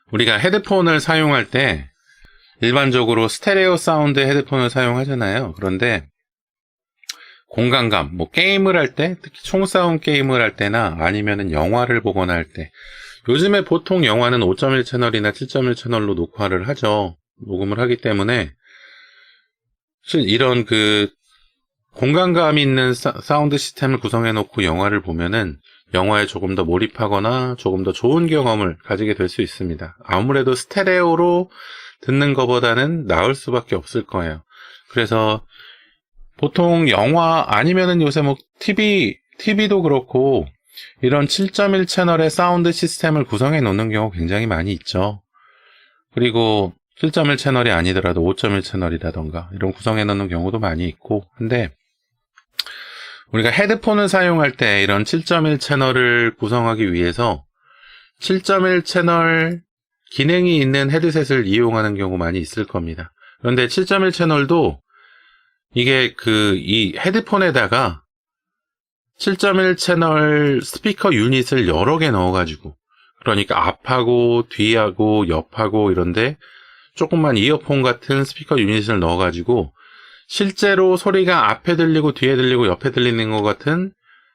우리가 헤드폰을 사용할 때 일반적으로 스테레오 사운드 헤드폰을 사용하잖아요. 그런데 공간감, 뭐 게임을 할 때, 특히 총싸움 게임을 할 때나 아니면은 영화를 보거나 할 때, 요즘에 보통 영화는 5.1 채널이나 7.1 채널로 녹화를 하죠. 녹음을 하기 때문에 이런 공간감 있는 사운드 시스템을 구성해 놓고 영화를 보면은 영화에 조금 더 몰입하거나 조금 더 좋은 경험을 가지게 될 수 있습니다. 아무래도 스테레오로 듣는 것보다는 나을 수밖에 없을 거예요. 그래서 보통 영화 아니면은 요새 뭐 TV도 그렇고 이런 7.1 채널의 사운드 시스템을 구성해 놓는 경우 굉장히 많이 있죠. 그리고 7.1 채널이 아니더라도 5.1 채널이라던가 이런 구성해 놓는 경우도 많이 있고, 근데 우리가 헤드폰을 사용할 때 이런 7.1 채널을 구성하기 위해서 7.1 채널 기능이 있는 헤드셋을 이용하는 경우 많이 있을 겁니다. 그런데 7.1 채널도 이게 이 헤드폰에다가 7.1 채널 스피커 유닛을 여러 개 넣어가지고, 그러니까 앞하고 뒤하고 옆하고 이런데 조그만 이어폰 같은 스피커 유닛을 넣어가지고 실제로 소리가 앞에 들리고 뒤에 들리고 옆에 들리는 것 같은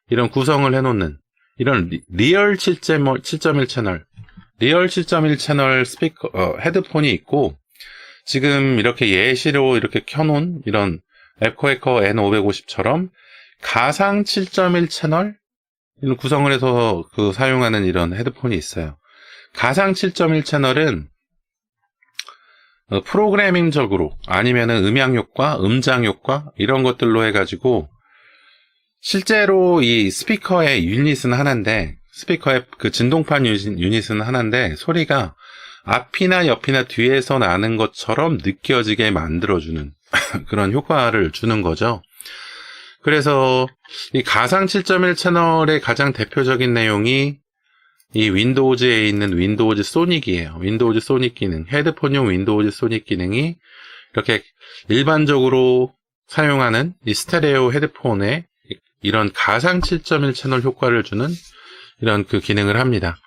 이런 구성을 해놓는 이런 리얼 7.1 채널, 리얼 7.1 채널 스피커 헤드폰이 있고, 지금 이렇게 예시로 이렇게 켜놓은 이런 에코에커 N550처럼 가상 7.1 채널 구성을 해서 사용하는 이런 헤드폰이 있어요. 가상 7.1 채널은 프로그래밍적으로 아니면은 음향 효과, 음장 효과 이런 것들로 해가지고 실제로 이 스피커의 유닛은 하나인데, 스피커의 진동판 유닛은 하나인데 소리가 앞이나 옆이나 뒤에서 나는 것처럼 느껴지게 만들어주는 그런 효과를 주는 거죠. 그래서 이 가상 7.1 채널의 가장 대표적인 내용이 이 윈도우즈에 있는 윈도우즈 소닉이에요. 윈도우즈 소닉 기능, 헤드폰용 윈도우즈 소닉 기능이 이렇게 일반적으로 사용하는 이 스테레오 헤드폰에 이런 가상 7.1 채널 효과를 주는 이런 기능을 합니다.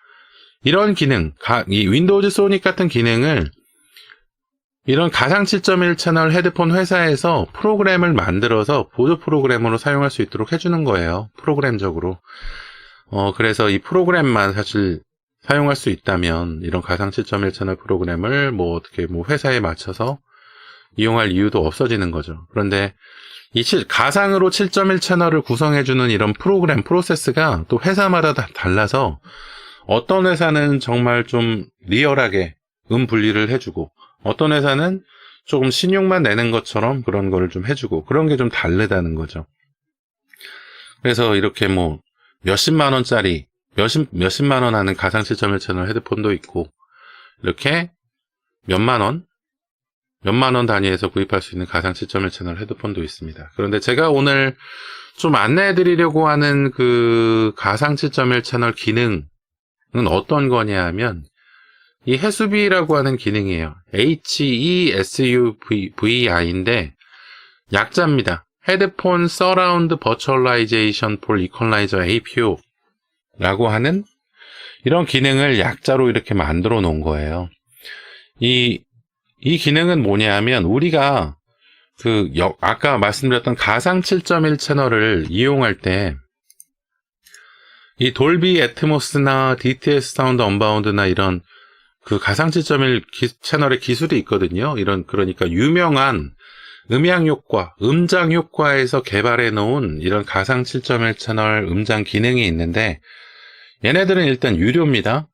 이런 기능, 이 윈도우즈 소닉 같은 기능을 이런 가상 7.1 채널 헤드폰 회사에서 프로그램을 만들어서 보조 프로그램으로 사용할 수 있도록 해주는 거예요. 프로그램적으로. 그래서 이 프로그램만 사실 사용할 수 있다면 이런 가상 7.1 채널 프로그램을 어떻게 회사에 맞춰서 이용할 이유도 없어지는 거죠. 그런데 이 가상으로 7.1 채널을 구성해주는 이런 프로세스가 또 회사마다 다 달라서 어떤 회사는 정말 좀 리얼하게 분리를 해주고, 어떤 회사는 조금 신용만 내는 것처럼 그런 거를 좀 해주고, 그런 게 좀 다르다는 거죠. 그래서 이렇게 몇십만 원짜리, 몇십만 원 하는 가상 7.1 채널 헤드폰도 있고, 이렇게 몇만 원 단위에서 구입할 수 있는 가상 7.1 채널 헤드폰도 있습니다. 그런데 제가 오늘 좀 안내해 드리려고 하는 가상 7.1 채널 기능은 어떤 거냐 하면, 이 해수비라고 하는 기능이에요. HESUVI인데 약자입니다. 헤드폰 서라운드 버추얼라이제이션 폴 이퀄라이저 APO 라고 하는 이런 기능을 약자로 이렇게 만들어 놓은 거예요. 이 기능은 뭐냐 하면, 우리가 아까 말씀드렸던 가상 7.1 채널을 이용할 때 이 돌비 애트모스나 DTS 사운드 언바운드나 이런 가상 7.1 채널의 기술이 있거든요. 그러니까 유명한 음향 효과, 음장 효과에서 개발해 놓은 이런 가상 7.1 채널 음장 기능이 있는데, 얘네들은 일단 유료입니다.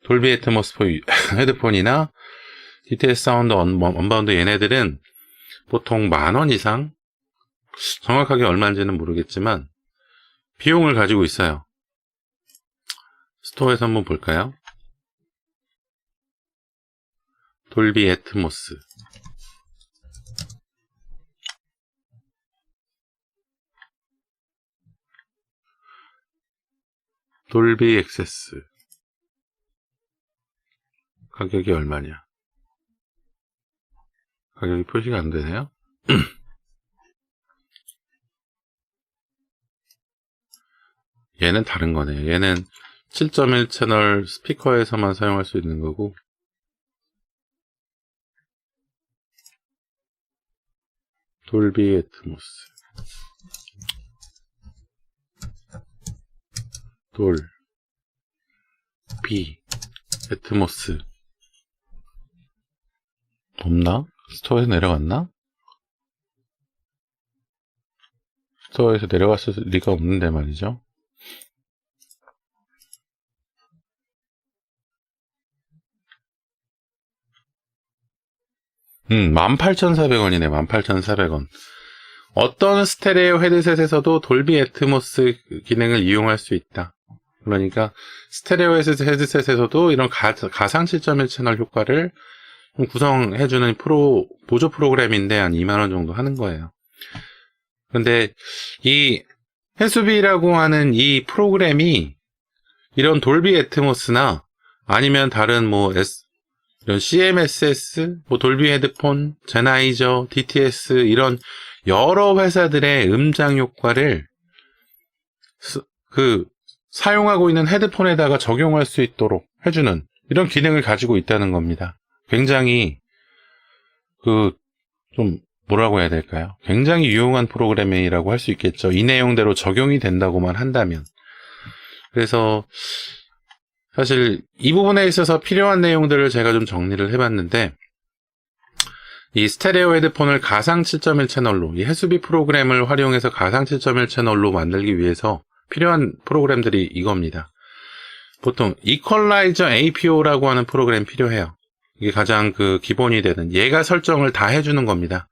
돌비 애트모스 헤드폰이나 DTS 사운드 언바운드 얘네들은 보통 10,000원 이상, 정확하게 얼마인지는 모르겠지만 비용을 가지고 있어요. 스토어에서 한번 볼까요? 돌비 애트모스, 돌비 액세스 가격이 얼마냐? 가격이 표시가 안 되네요. 얘는 다른 거네요. 얘는 7.1 채널 스피커에서만 사용할 수 있는 거고, 돌비 애트모스. 돌비 애트모스. 없나? 스토어에서 내려갔나? 스토어에서 내려갔을 리가 없는데 말이죠. 음, 18,400원이네, 18,400원. 어떤 스테레오 헤드셋에서도 돌비 애트모스 기능을 이용할 수 있다. 그러니까 스테레오 헤드셋에서도 이런 가상 7.1 채널 효과를 구성해주는 보조 프로그램인데 한 2만원 정도 하는 거예요. 그런데 이 해수비라고 하는 이 프로그램이 이런 돌비 애트모스나 아니면 다른 뭐 이런 CMSS, 뭐 돌비 헤드폰, 제나이저, DTS 이런 여러 회사들의 음장 효과를 사용하고 있는 헤드폰에다가 적용할 수 있도록 해주는 이런 기능을 가지고 있다는 겁니다. 굉장히 좀 뭐라고 해야 될까요? 굉장히 유용한 프로그램이라고 할 수 있겠죠. 이 내용대로 적용이 된다고만 한다면. 그래서 사실 이 부분에 있어서 필요한 내용들을 제가 좀 정리를 해봤는데, 이 스테레오 헤드폰을 가상 7.1 채널로, 이 해수비 프로그램을 활용해서 가상 7.1 채널로 만들기 위해서 필요한 프로그램들이 이겁니다. 보통 이퀄라이저 APO라고 하는 프로그램 필요해요. 이게 가장 기본이 되는, 얘가 설정을 다 해주는 겁니다.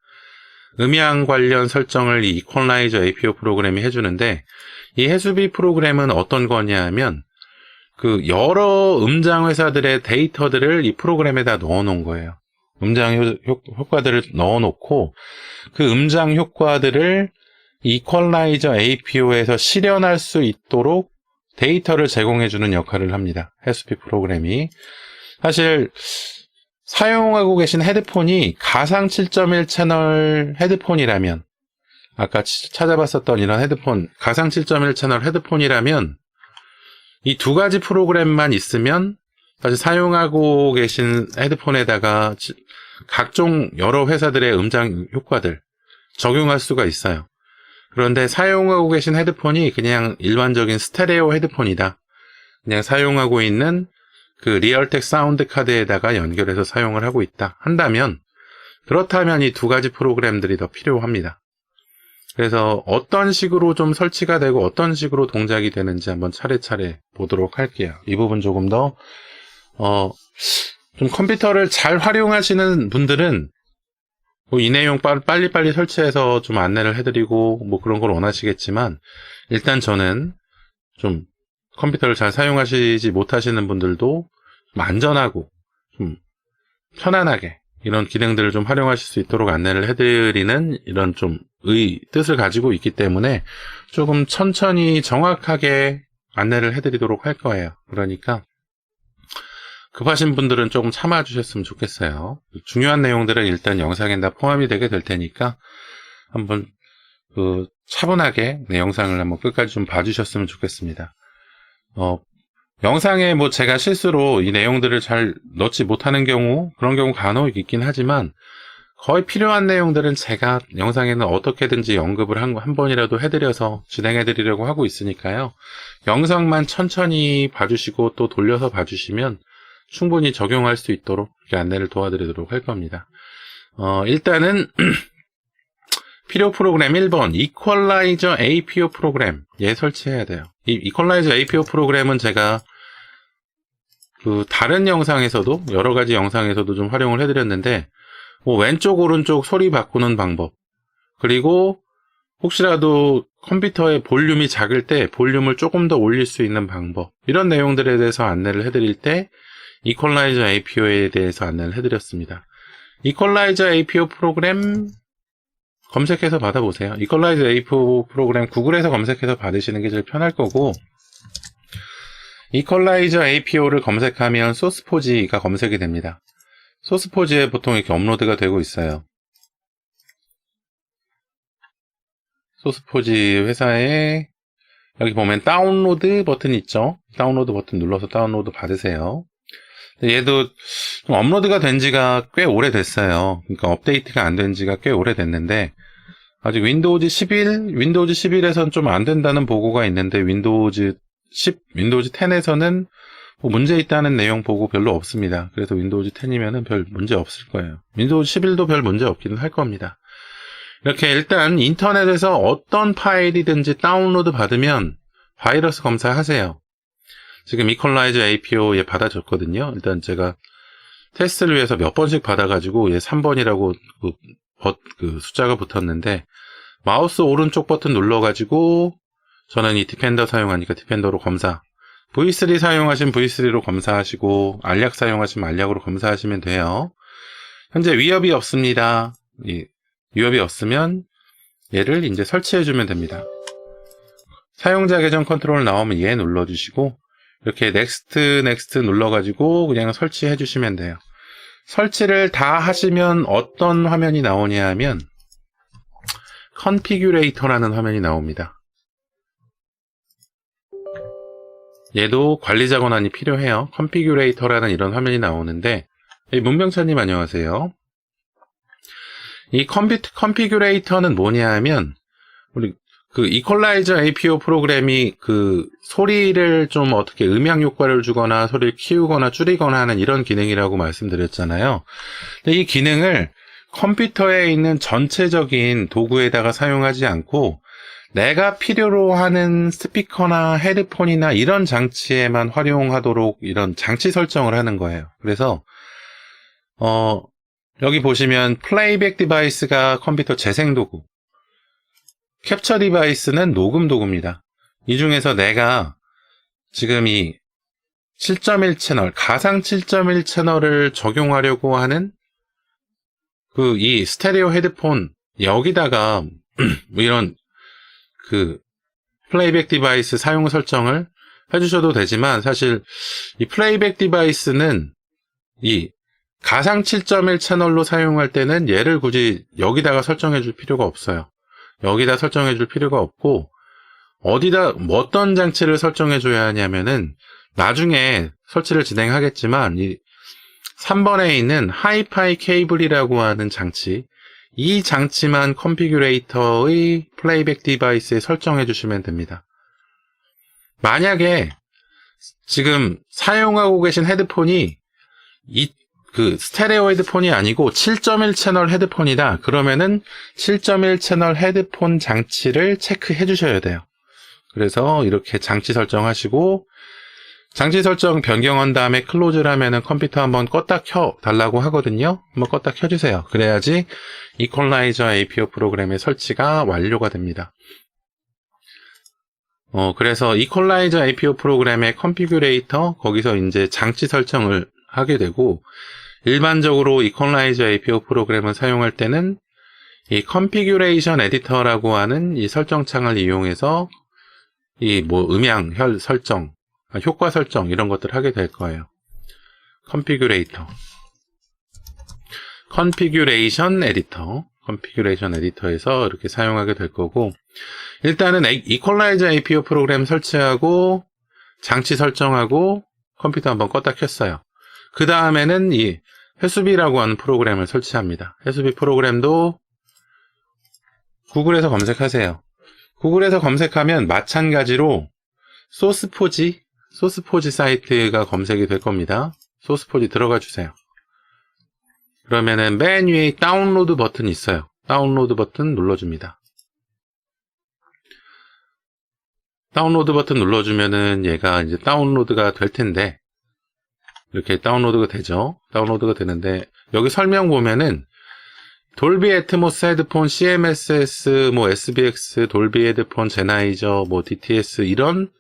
음향 관련 설정을 이 이퀄라이저 APO 프로그램이 해주는데, 이 해수비 프로그램은 어떤 거냐 하면 여러 음장 회사들의 데이터들을 이 프로그램에다 넣어 놓은 거예요. 음장 효과들을 넣어 놓고 그 음장 효과들을 이퀄라이저 APO에서 실현할 수 있도록 데이터를 제공해 주는 역할을 합니다. 해수비 프로그램이. 사실 사용하고 계신 헤드폰이 가상 7.1 채널 헤드폰이라면, 아까 찾아봤었던 이런 헤드폰, 가상 7.1 채널 헤드폰이라면 이 두 가지 프로그램만 있으면 사실 사용하고 계신 헤드폰에다가 각종 여러 회사들의 음장 효과들 적용할 수가 있어요. 그런데 사용하고 계신 헤드폰이 그냥 일반적인 스테레오 헤드폰이다. 그냥 사용하고 있는 리얼텍 사운드 카드에다가 연결해서 사용을 하고 있다 한다면, 그렇다면 이 두 가지 프로그램들이 더 필요합니다. 그래서 어떤 식으로 좀 설치가 되고 어떤 식으로 동작이 되는지 한번 차례차례 보도록 할게요. 이 부분 조금 더 좀 컴퓨터를 잘 활용하시는 분들은 뭐 이 내용 빨리빨리 설치해서 좀 안내를 해드리고 뭐 그런 걸 원하시겠지만, 일단 저는 좀 컴퓨터를 잘 사용하시지 못하시는 분들도 좀 안전하고 좀 편안하게 이런 기능들을 좀 활용하실 수 있도록 안내를 해드리는 이런 좀 뜻을 가지고 있기 때문에 조금 천천히 정확하게 안내를 해드리도록 할 거예요. 그러니까 급하신 분들은 조금 참아 주셨으면 좋겠어요. 중요한 내용들은 일단 영상에 다 포함이 되게 될 테니까 한번 차분하게 영상을 한번 끝까지 좀 봐주셨으면 좋겠습니다. 영상에 뭐 제가 실수로 이 내용들을 잘 넣지 못하는 경우, 그런 경우 간혹 있긴 하지만 거의 필요한 내용들은 제가 영상에는 어떻게든지 언급을 한 번이라도 해드려서 진행해드리려고 하고 있으니까요. 영상만 천천히 봐주시고 또 돌려서 봐주시면 충분히 적용할 수 있도록 이렇게 안내를 도와드리도록 할 겁니다. 일단은 필요 프로그램 1번 이퀄라이저 APO 프로그램 얘 설치해야 돼요. 이 이퀄라이저 APO 프로그램은 제가 다른 영상에서도 여러 가지 영상에서도 좀 활용을 해드렸는데, 뭐 왼쪽 오른쪽 소리 바꾸는 방법, 그리고 혹시라도 컴퓨터의 볼륨이 작을 때 볼륨을 조금 더 올릴 수 있는 방법, 이런 내용들에 대해서 안내를 해드릴 때 이퀄라이저 APO에 대해서 안내를 해드렸습니다. 이퀄라이저 APO 프로그램 검색해서 받아보세요. 이퀄라이저 APO 프로그램 구글에서 검색해서 받으시는 게 제일 편할 거고, 이퀄라이저 APO를 검색하면 소스포지가 검색이 됩니다. 소스포지에 보통 이렇게 업로드가 되고 있어요. 소스포지 회사에 여기 보면 다운로드 버튼 있죠? 다운로드 버튼 눌러서 다운로드 받으세요. 얘도 좀 업로드가 된 지가 꽤 오래됐어요. 그러니까 업데이트가 안 된 지가 꽤 오래됐는데, 아직 윈도우즈 11에서는 좀 안 된다는 보고가 있는데 윈도우즈 10, 윈도우즈 10에서는 뭐 문제 있다는 내용 보고 별로 없습니다. 그래서 윈도우즈 10이면은 별 문제 없을 거예요. 윈도우즈 11도 별 문제 없기는 할 겁니다. 이렇게 일단 인터넷에서 어떤 파일이든지 다운로드 받으면 바이러스 검사하세요. 지금 이퀄라이저 APO 얘 받아줬거든요. 일단 제가 테스트를 위해서 몇 번씩 받아가지고 얘 3번이라고 그 숫자가 붙었는데 마우스 오른쪽 버튼 눌러가지고 저는 이 디펜더 사용하니까 디펜더로 검사, V3 사용하신 V3로 검사하시고 알약 사용하시면 알약으로 검사하시면 돼요. 현재 위협이 없습니다. 위협이 없으면 얘를 이제 설치해주면 됩니다. 사용자 계정 컨트롤 나오면 얘 눌러주시고 이렇게 넥스트 눌러가지고 그냥 설치해주시면 돼요. 설치를 다 하시면 어떤 화면이 나오냐 하면 컨피규레이터라는 화면이 나옵니다. 얘도 관리자 권한이 필요해요. 컨피규레이터라는 이런 화면이 나오는데, 문병찬님 안녕하세요. 이 컨피규레이터는 뭐냐 하면 우리 그 이퀄라이저 APO 프로그램이 그 소리를 좀 어떻게 음향 효과를 주거나 소리를 키우거나 줄이거나 하는 이런 기능이라고 말씀드렸잖아요. 근데 이 기능을 컴퓨터에 있는 전체적인 도구에다가 사용하지 않고 내가 필요로 하는 스피커나 헤드폰이나 이런 장치에만 활용하도록 이런 장치 설정을 하는 거예요. 그래서 여기 보시면 플레이백 디바이스가 컴퓨터 재생 도구, 캡처 디바이스는 녹음 도구입니다. 이 중에서 내가 지금 이 7.1 채널, 가상 7.1 채널을 적용하려고 하는 이 스테레오 헤드폰, 여기다가 이런 그 플레이백 디바이스 사용 설정을 해주셔도 되지만, 사실 이 플레이백 디바이스는 이 가상 7.1 채널로 사용할 때는 얘를 굳이 여기다가 설정해 줄 필요가 없어요. 여기다 설정해 줄 필요가 없고, 어떤 장치를 설정해 줘야 하냐면은 나중에 설치를 진행하겠지만 이 3번에 있는 하이파이 케이블이라고 하는 장치, 이 장치만 컨피규레이터의 플레이백 디바이스에 설정해 주시면 됩니다. 만약에 지금 사용하고 계신 헤드폰이 스테레오 헤드폰이 아니고 7.1 채널 헤드폰이다. 그러면은 7.1 채널 헤드폰 장치를 체크해 주셔야 돼요. 그래서 이렇게 장치 설정하시고, 장치 설정 변경한 다음에 클로즈를 하면은 컴퓨터 한번 껐다 켜 달라고 하거든요. 한번 껐다 켜주세요. 그래야지 이퀄라이저 APO 프로그램의 설치가 완료가 됩니다. 그래서 이퀄라이저 APO 프로그램의 컨피규레이터, 거기서 이제 장치 설정을 하게 되고, 일반적으로 이퀄라이저 APO 프로그램을 사용할 때는 이 컨피규레이션 에디터라고 하는 이 설정창을 이용해서 음향 설정, 효과 설정 이런 것들을 하게 될 거예요. 컨피규레이션 에디터에서 이렇게 사용하게 될 거고, 일단은 이퀄라이저 APO 프로그램 설치하고 장치 설정하고 컴퓨터 한번 껐다 켰어요. 그 다음에는 이 해수비라고 하는 프로그램을 설치합니다. 해수비 프로그램도 구글에서 검색하세요. 구글에서 검색하면 마찬가지로 소스포지 사이트가 검색이 될 겁니다. 소스포지 들어가 주세요. 그러면은 맨 위에 다운로드 버튼이 있어요. 다운로드 버튼 눌러줍니다. 다운로드 버튼 눌러주면은 얘가 이제 다운로드가 될 텐데, 이렇게 다운로드가 되죠. 다운로드가 되는데, 여기 설명 보면은 돌비 애트모스 헤드폰, CMSS, SBX, 돌비 헤드폰, 제나이저, DTS 이런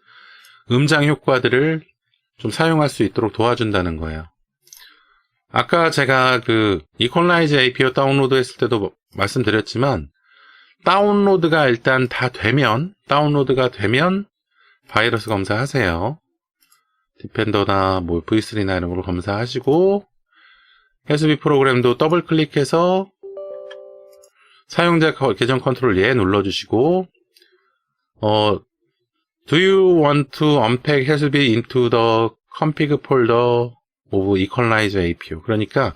음장 효과들을 좀 사용할 수 있도록 도와준다는 거예요. 아까 제가 이퀄라이저 APO 다운로드 했을 때도 말씀드렸지만, 다운로드가 되면 바이러스 검사하세요. 디펜더나 V3나 이런 걸 검사하시고, 해수비 프로그램도 더블 클릭해서 사용자 계정 컨트롤 얘 눌러주시고, Do you want to unpack 해수비 into the config folder of equalizer APO? 그러니까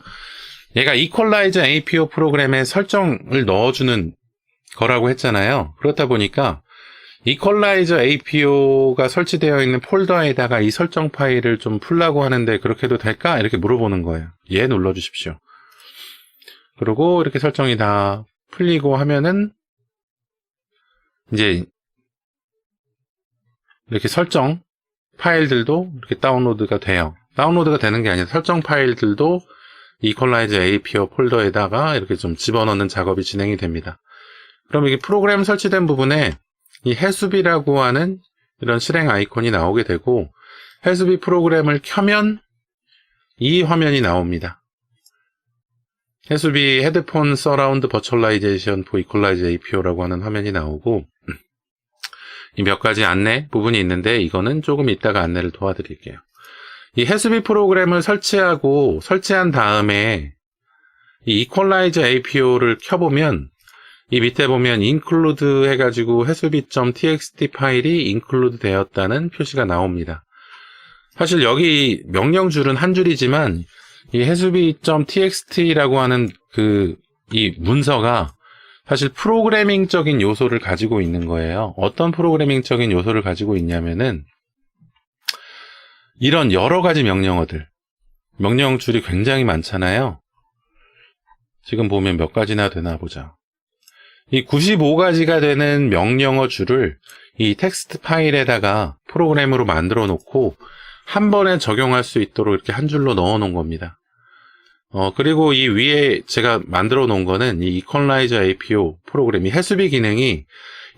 얘가 equalizer APO 프로그램에 설정을 넣어주는 거라고 했잖아요. 그렇다 보니까 이퀄라이저 APO가 설치되어 있는 폴더에다가 이 설정 파일을 좀 풀라고 하는데 그렇게 해도 될까? 이렇게 물어보는 거예요. 예 눌러주십시오. 그리고 이렇게 설정이 다 풀리고 하면은 이제 이렇게 설정 파일들도 이렇게 다운로드가 돼요. 다운로드가 되는 게 아니라 설정 파일들도 이퀄라이저 APO 폴더에다가 이렇게 좀 집어넣는 작업이 진행이 됩니다. 그럼 이게 프로그램 설치된 부분에 이 해수비라고 하는 이런 실행 아이콘이 나오게 되고 해수비 프로그램을 켜면 이 화면이 나옵니다. 해수비 헤드폰 서라운드 버추얼라이제이션 포 이퀄라이저 APO라고 하는 화면이 나오고 이 몇 가지 안내 부분이 있는데 이거는 조금 이따가 안내를 도와드릴게요. 이 해수비 프로그램을 설치한 다음에 이 이퀄라이저 APO를 켜보면 이 밑에 보면 include 해가지고 해수비.txt 파일이 include 되었다는 표시가 나옵니다. 사실 여기 명령줄은 한 줄이지만 이 해수비.txt라고 하는 이 문서가 사실 프로그래밍적인 요소를 가지고 있는 거예요. 어떤 프로그래밍적인 요소를 가지고 있냐면은 이런 여러 가지 명령어들, 명령줄이 굉장히 많잖아요. 지금 보면 몇 가지나 되나 보자. 이 95가지가 되는 명령어 줄을 이 텍스트 파일에다가 프로그램으로 만들어 놓고 한 번에 적용할 수 있도록 이렇게 한 줄로 넣어 놓은 겁니다. 그리고 이 위에 제가 만들어 놓은 거는 이 이퀄라이저 APO 프로그램, 이 해수비 기능이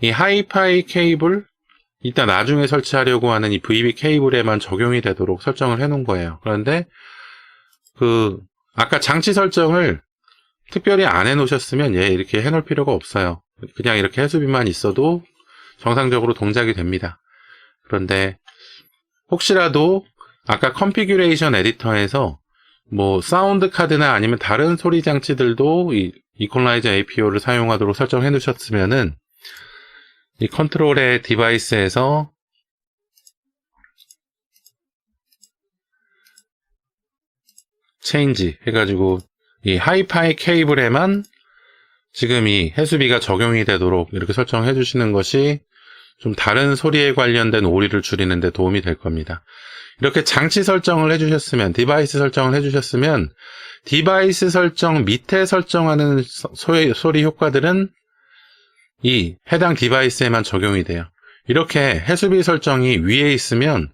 이 하이파이 케이블, 이따 나중에 설치하려고 하는 이 VB 케이블에만 적용이 되도록 설정을 해 놓은 거예요. 그런데 아까 장치 설정을 특별히 안 해 놓으셨으면 이렇게 해 놓을 필요가 없어요. 그냥 이렇게 해수비만 있어도 정상적으로 동작이 됩니다. 그런데 혹시라도 아까 컨피규레이션 에디터에서 뭐 사운드 카드나 아니면 다른 소리 장치들도 이 이퀄라이저 APO를 사용하도록 설정해 놓으셨으면은 이 컨트롤의 디바이스에서 체인지 해가지고 이 하이파이 케이블에만 지금 이 해수비가 적용이 되도록 이렇게 설정해 주시는 것이 좀 다른 소리에 관련된 오류를 줄이는 데 도움이 될 겁니다. 이렇게 장치 설정을 해주셨으면, 디바이스 설정을 해주셨으면 디바이스 설정 밑에 설정하는 소리 효과들은 이 해당 디바이스에만 적용이 돼요. 이렇게 해수비 설정이 위에 있으면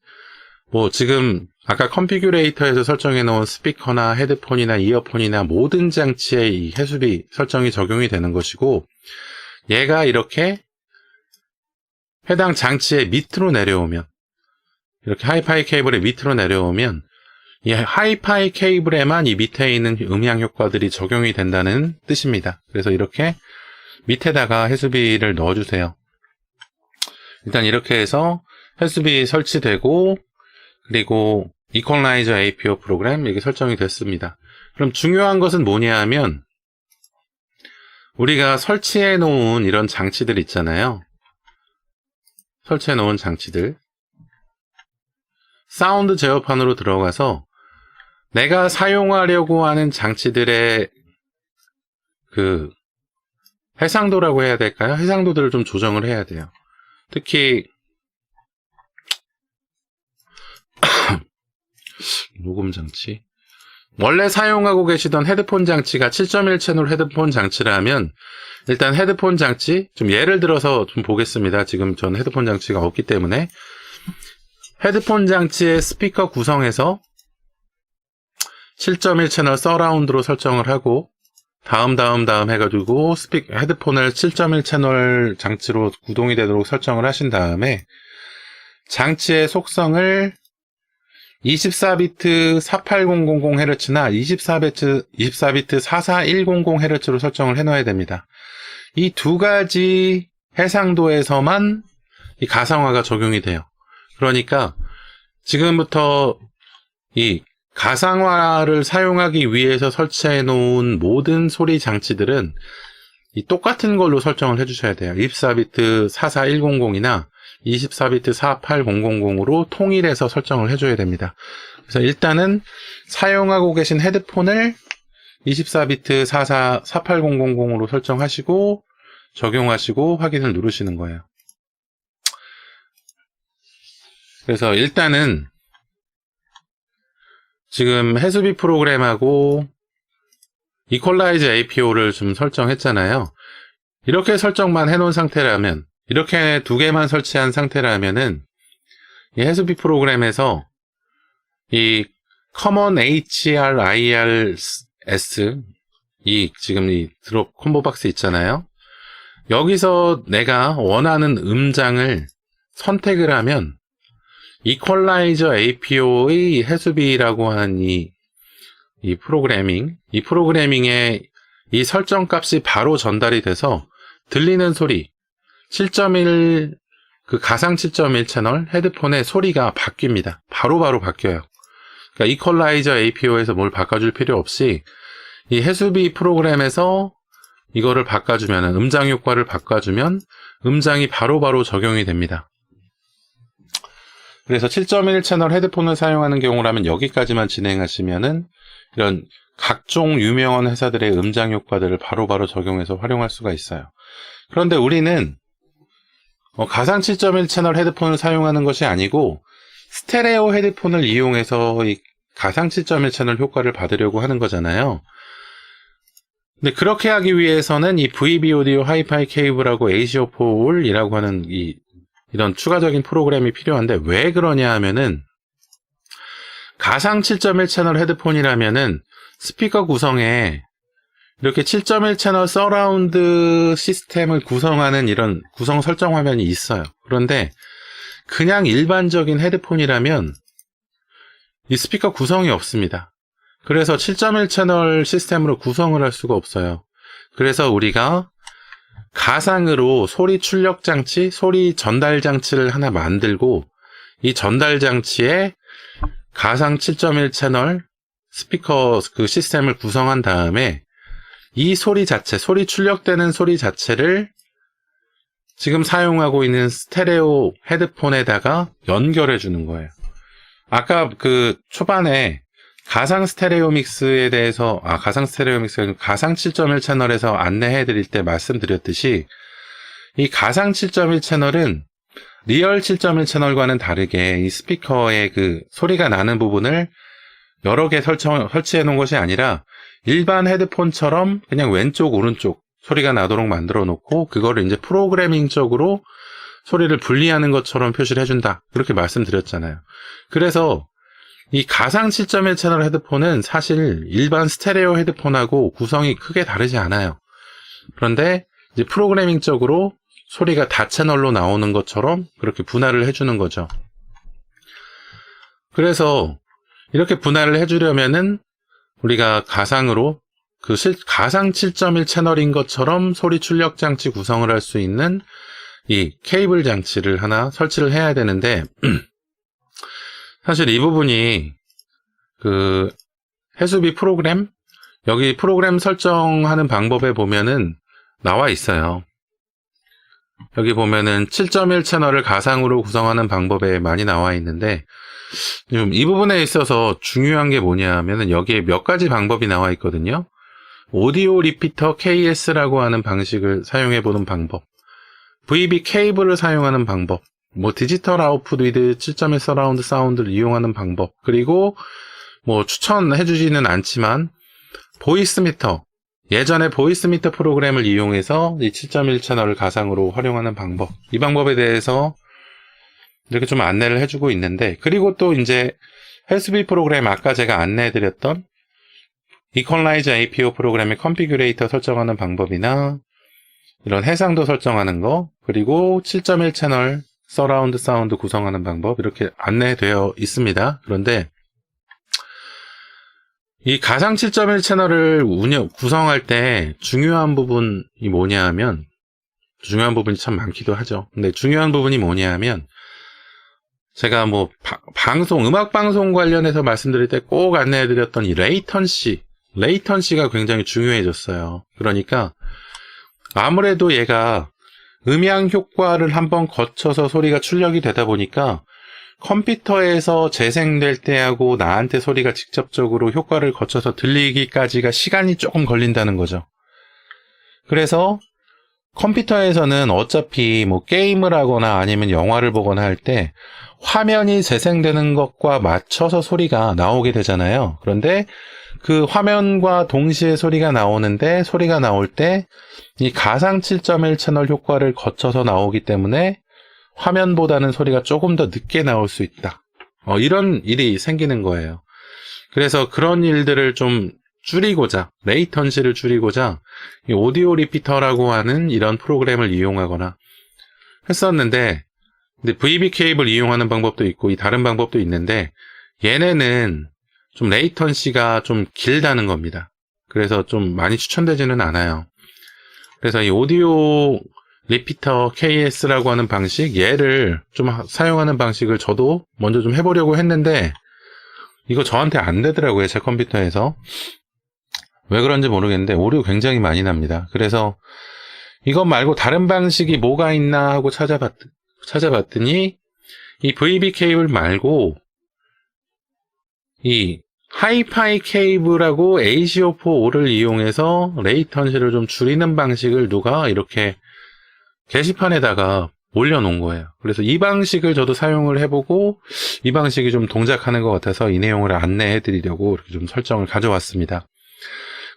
뭐 지금 아까 컨피규레이터에서 설정해 놓은 스피커나 헤드폰이나 이어폰이나 모든 장치에 이 해수비 설정이 적용이 되는 것이고, 얘가 이렇게 해당 장치의 밑으로 내려오면, 이렇게 하이파이 케이블의 밑으로 내려오면 이 하이파이 케이블에만 이 밑에 있는 음향 효과들이 적용이 된다는 뜻입니다. 그래서 이렇게 밑에다가 해수비를 넣어주세요. 일단 이렇게 해서 해수비 설치되고, 그리고 이퀄라이저 APO 프로그램 이게 설정이 됐습니다. 그럼 중요한 것은 뭐냐 하면 우리가 설치해 놓은 이런 장치들 있잖아요. 설치해 놓은 장치들, 사운드 제어판으로 들어가서 내가 사용하려고 하는 장치들의 해상도라고 해야 될까요? 해상도들을 좀 조정을 해야 돼요. 특히 녹음 장치, 원래 사용하고 계시던 헤드폰 장치가 7.1 채널 헤드폰 장치라면 일단 헤드폰 장치, 좀 예를 들어서 좀 보겠습니다. 지금 전 헤드폰 장치가 없기 때문에 헤드폰 장치의 스피커 구성에서 7.1 채널 서라운드로 설정을 하고 다음 해가지고 헤드폰을 7.1 채널 장치로 구동이 되도록 설정을 하신 다음에 장치의 속성을 24비트 48000Hz나 24비트 44100Hz로 설정을 해놔야 됩니다. 이 두 가지 해상도에서만 이 가상화가 적용이 돼요. 그러니까 지금부터 이 가상화를 사용하기 위해서 설치해 놓은 모든 소리 장치들은 이 똑같은 걸로 설정을 해주셔야 돼요. 24비트 44100이나 24비트 48000으로 통일해서 설정을 해줘야 됩니다. 그래서 일단은 사용하고 계신 헤드폰을 24비트 48000으로 설정하시고 적용하시고 확인을 누르시는 거예요. 그래서 일단은 지금 해수비 프로그램하고 이퀄라이즈 APO를 좀 설정했잖아요. 이렇게 설정만 해놓은 상태라면, 이렇게 두 개만 설치한 상태라면은 이 해수비 프로그램에서 이 Common HRIRS 이 지금 이 드롭 콤보 박스 있잖아요. 여기서 내가 원하는 음장을 선택을 하면 이퀄라이저 APO의 해수비라고 하는 이 프로그래밍에 이 설정 값이 바로 전달이 돼서 들리는 소리 7.1 그 가상 7.1 채널 헤드폰의 소리가 바뀝니다. 바로바로 바뀌어요. 그러니까 이퀄라이저 APO에서 뭘 바꿔줄 필요 없이 이 해수비 프로그램에서 이거를 바꿔주면, 음장 효과를 바꿔주면 음장이 바로바로 적용이 됩니다. 그래서 7.1 채널 헤드폰을 사용하는 경우라면 여기까지만 진행하시면은 이런 각종 유명한 회사들의 음장 효과들을 바로바로 적용해서 활용할 수가 있어요. 그런데 우리는 가상 7.1 채널 헤드폰을 사용하는 것이 아니고 스테레오 헤드폰을 이용해서 이 가상 7.1 채널 효과를 받으려고 하는 거잖아요. 근데 그렇게 하기 위해서는 이 VB 오디오 하이파이 케이블하고 AC4All이라고 하는 이런 추가적인 프로그램이 필요한데, 왜 그러냐 하면은 가상 7.1 채널 헤드폰이라면은 스피커 구성에 이렇게 7.1 채널 서라운드 시스템을 구성하는 이런 구성 설정 화면이 있어요. 그런데 그냥 일반적인 헤드폰이라면 이 스피커 구성이 없습니다. 그래서 7.1 채널 시스템으로 구성을 할 수가 없어요. 그래서 우리가 가상으로 소리 출력 장치, 소리 전달 장치를 하나 만들고 이 전달 장치에 가상 7.1 채널 스피커 그 시스템을 구성한 다음에 이 소리 자체, 소리 출력되는 소리 자체를 지금 사용하고 있는 스테레오 헤드폰에다가 연결해 주는 거예요. 아까 그 초반에 가상 스테레오 믹스에 대해서, 가상 스테레오 믹스가 가상 7.1 채널에서 안내해 드릴 때 말씀드렸듯이 이 가상 7.1 채널은 리얼 7.1 채널과는 다르게 이 스피커의 그 소리가 나는 부분을 여러 개 설치해 놓은 것이 아니라 일반 헤드폰처럼 그냥 왼쪽 오른쪽 소리가 나도록 만들어 놓고 그거를 이제 프로그래밍적으로 소리를 분리하는 것처럼 표시를 해준다, 그렇게 말씀드렸잖아요. 그래서 이 가상 7.1 채널 헤드폰은 사실 일반 스테레오 헤드폰하고 구성이 크게 다르지 않아요. 그런데 이제 프로그래밍적으로 소리가 다채널로 나오는 것처럼 그렇게 분할을 해주는 거죠. 그래서 이렇게 분할을 해주려면은 우리가 가상으로 가상 7.1 채널인 것처럼 소리 출력 장치 구성을 할 수 있는 이 케이블 장치를 하나 설치를 해야 되는데 사실 이 부분이 그 해수비 프로그램, 여기 프로그램 설정하는 방법에 보면은 나와 있어요. 여기 보면은 7.1 채널을 가상으로 구성하는 방법에 많이 나와 있는데 좀 이 부분에 있어서 중요한 게 뭐냐 하면은 여기에 몇 가지 방법이 나와 있거든요. 오디오 리피터 KS라고 하는 방식을 사용해 보는 방법, VB 케이블을 사용하는 방법, 뭐 디지털 아웃풋 위드 7.1 서라운드 사운드를 이용하는 방법, 그리고 뭐 추천해 주지는 않지만 보이스미터, 예전에 보이스미터 프로그램을 이용해서 이 7.1 채널을 가상으로 활용하는 방법, 이 방법에 대해서 이렇게 좀 안내를 해주고 있는데, 그리고 또 이제 해수비 프로그램 아까 제가 안내해드렸던 이퀄라이저 APO 프로그램의 컨피규레이터 설정하는 방법이나 이런 해상도 설정하는 거, 그리고 7.1 채널 서라운드 사운드 구성하는 방법, 이렇게 안내되어 있습니다. 그런데 이 가상 7.1 채널을 구성할 때 중요한 부분이 뭐냐 하면, 중요한 부분이 참 많기도 하죠. 근데 중요한 부분이 뭐냐 하면, 제가 뭐 음악 방송 관련해서 말씀드릴 때 꼭 안내해드렸던 이 레이턴시가 굉장히 중요해졌어요. 그러니까 아무래도 얘가 음향 효과를 한번 거쳐서 소리가 출력이 되다 보니까 컴퓨터에서 재생될 때하고 나한테 소리가 직접적으로 효과를 거쳐서 들리기까지가 시간이 조금 걸린다는 거죠. 그래서 컴퓨터에서는 어차피 뭐 게임을 하거나 아니면 영화를 보거나 할 때 화면이 재생되는 것과 맞춰서 소리가 나오게 되잖아요. 그런데 그 화면과 동시에 소리가 나오는데 소리가 나올 때 이 가상 7.1 채널 효과를 거쳐서 나오기 때문에 화면보다는 소리가 조금 더 늦게 나올 수 있다. 이런 일이 생기는 거예요. 그래서 그런 일들을 좀 줄이고자, 레이턴시를 줄이고자 이 오디오 리피터라고 하는 이런 프로그램을 이용하거나 했었는데, 근데 VB 케이블 이용하는 방법도 있고 이 다른 방법도 있는데, 얘네는 좀 레이턴시가 좀 길다는 겁니다. 그래서 좀 많이 추천되지는 않아요. 그래서 이 오디오 리피터 KS라고 하는 방식, 얘를 좀 사용하는 방식을 저도 먼저 좀 해보려고 했는데 이거 저한테 안 되더라고요. 제 컴퓨터에서. 왜 그런지 모르겠는데 오류 굉장히 많이 납니다. 그래서 이것 말고 다른 방식이 뭐가 있나 하고 찾아봤더니 이 VB 케이블 말고 이 하이파이 케이블하고 ACO4-5를 이용해서 레이턴시를 좀 줄이는 방식을 누가 이렇게 게시판에다가 올려놓은 거예요. 그래서 이 방식을 저도 사용을 해보고 이 방식이 좀 동작하는 것 같아서 이 내용을 안내해드리려고 이렇게 좀 설정을 가져왔습니다.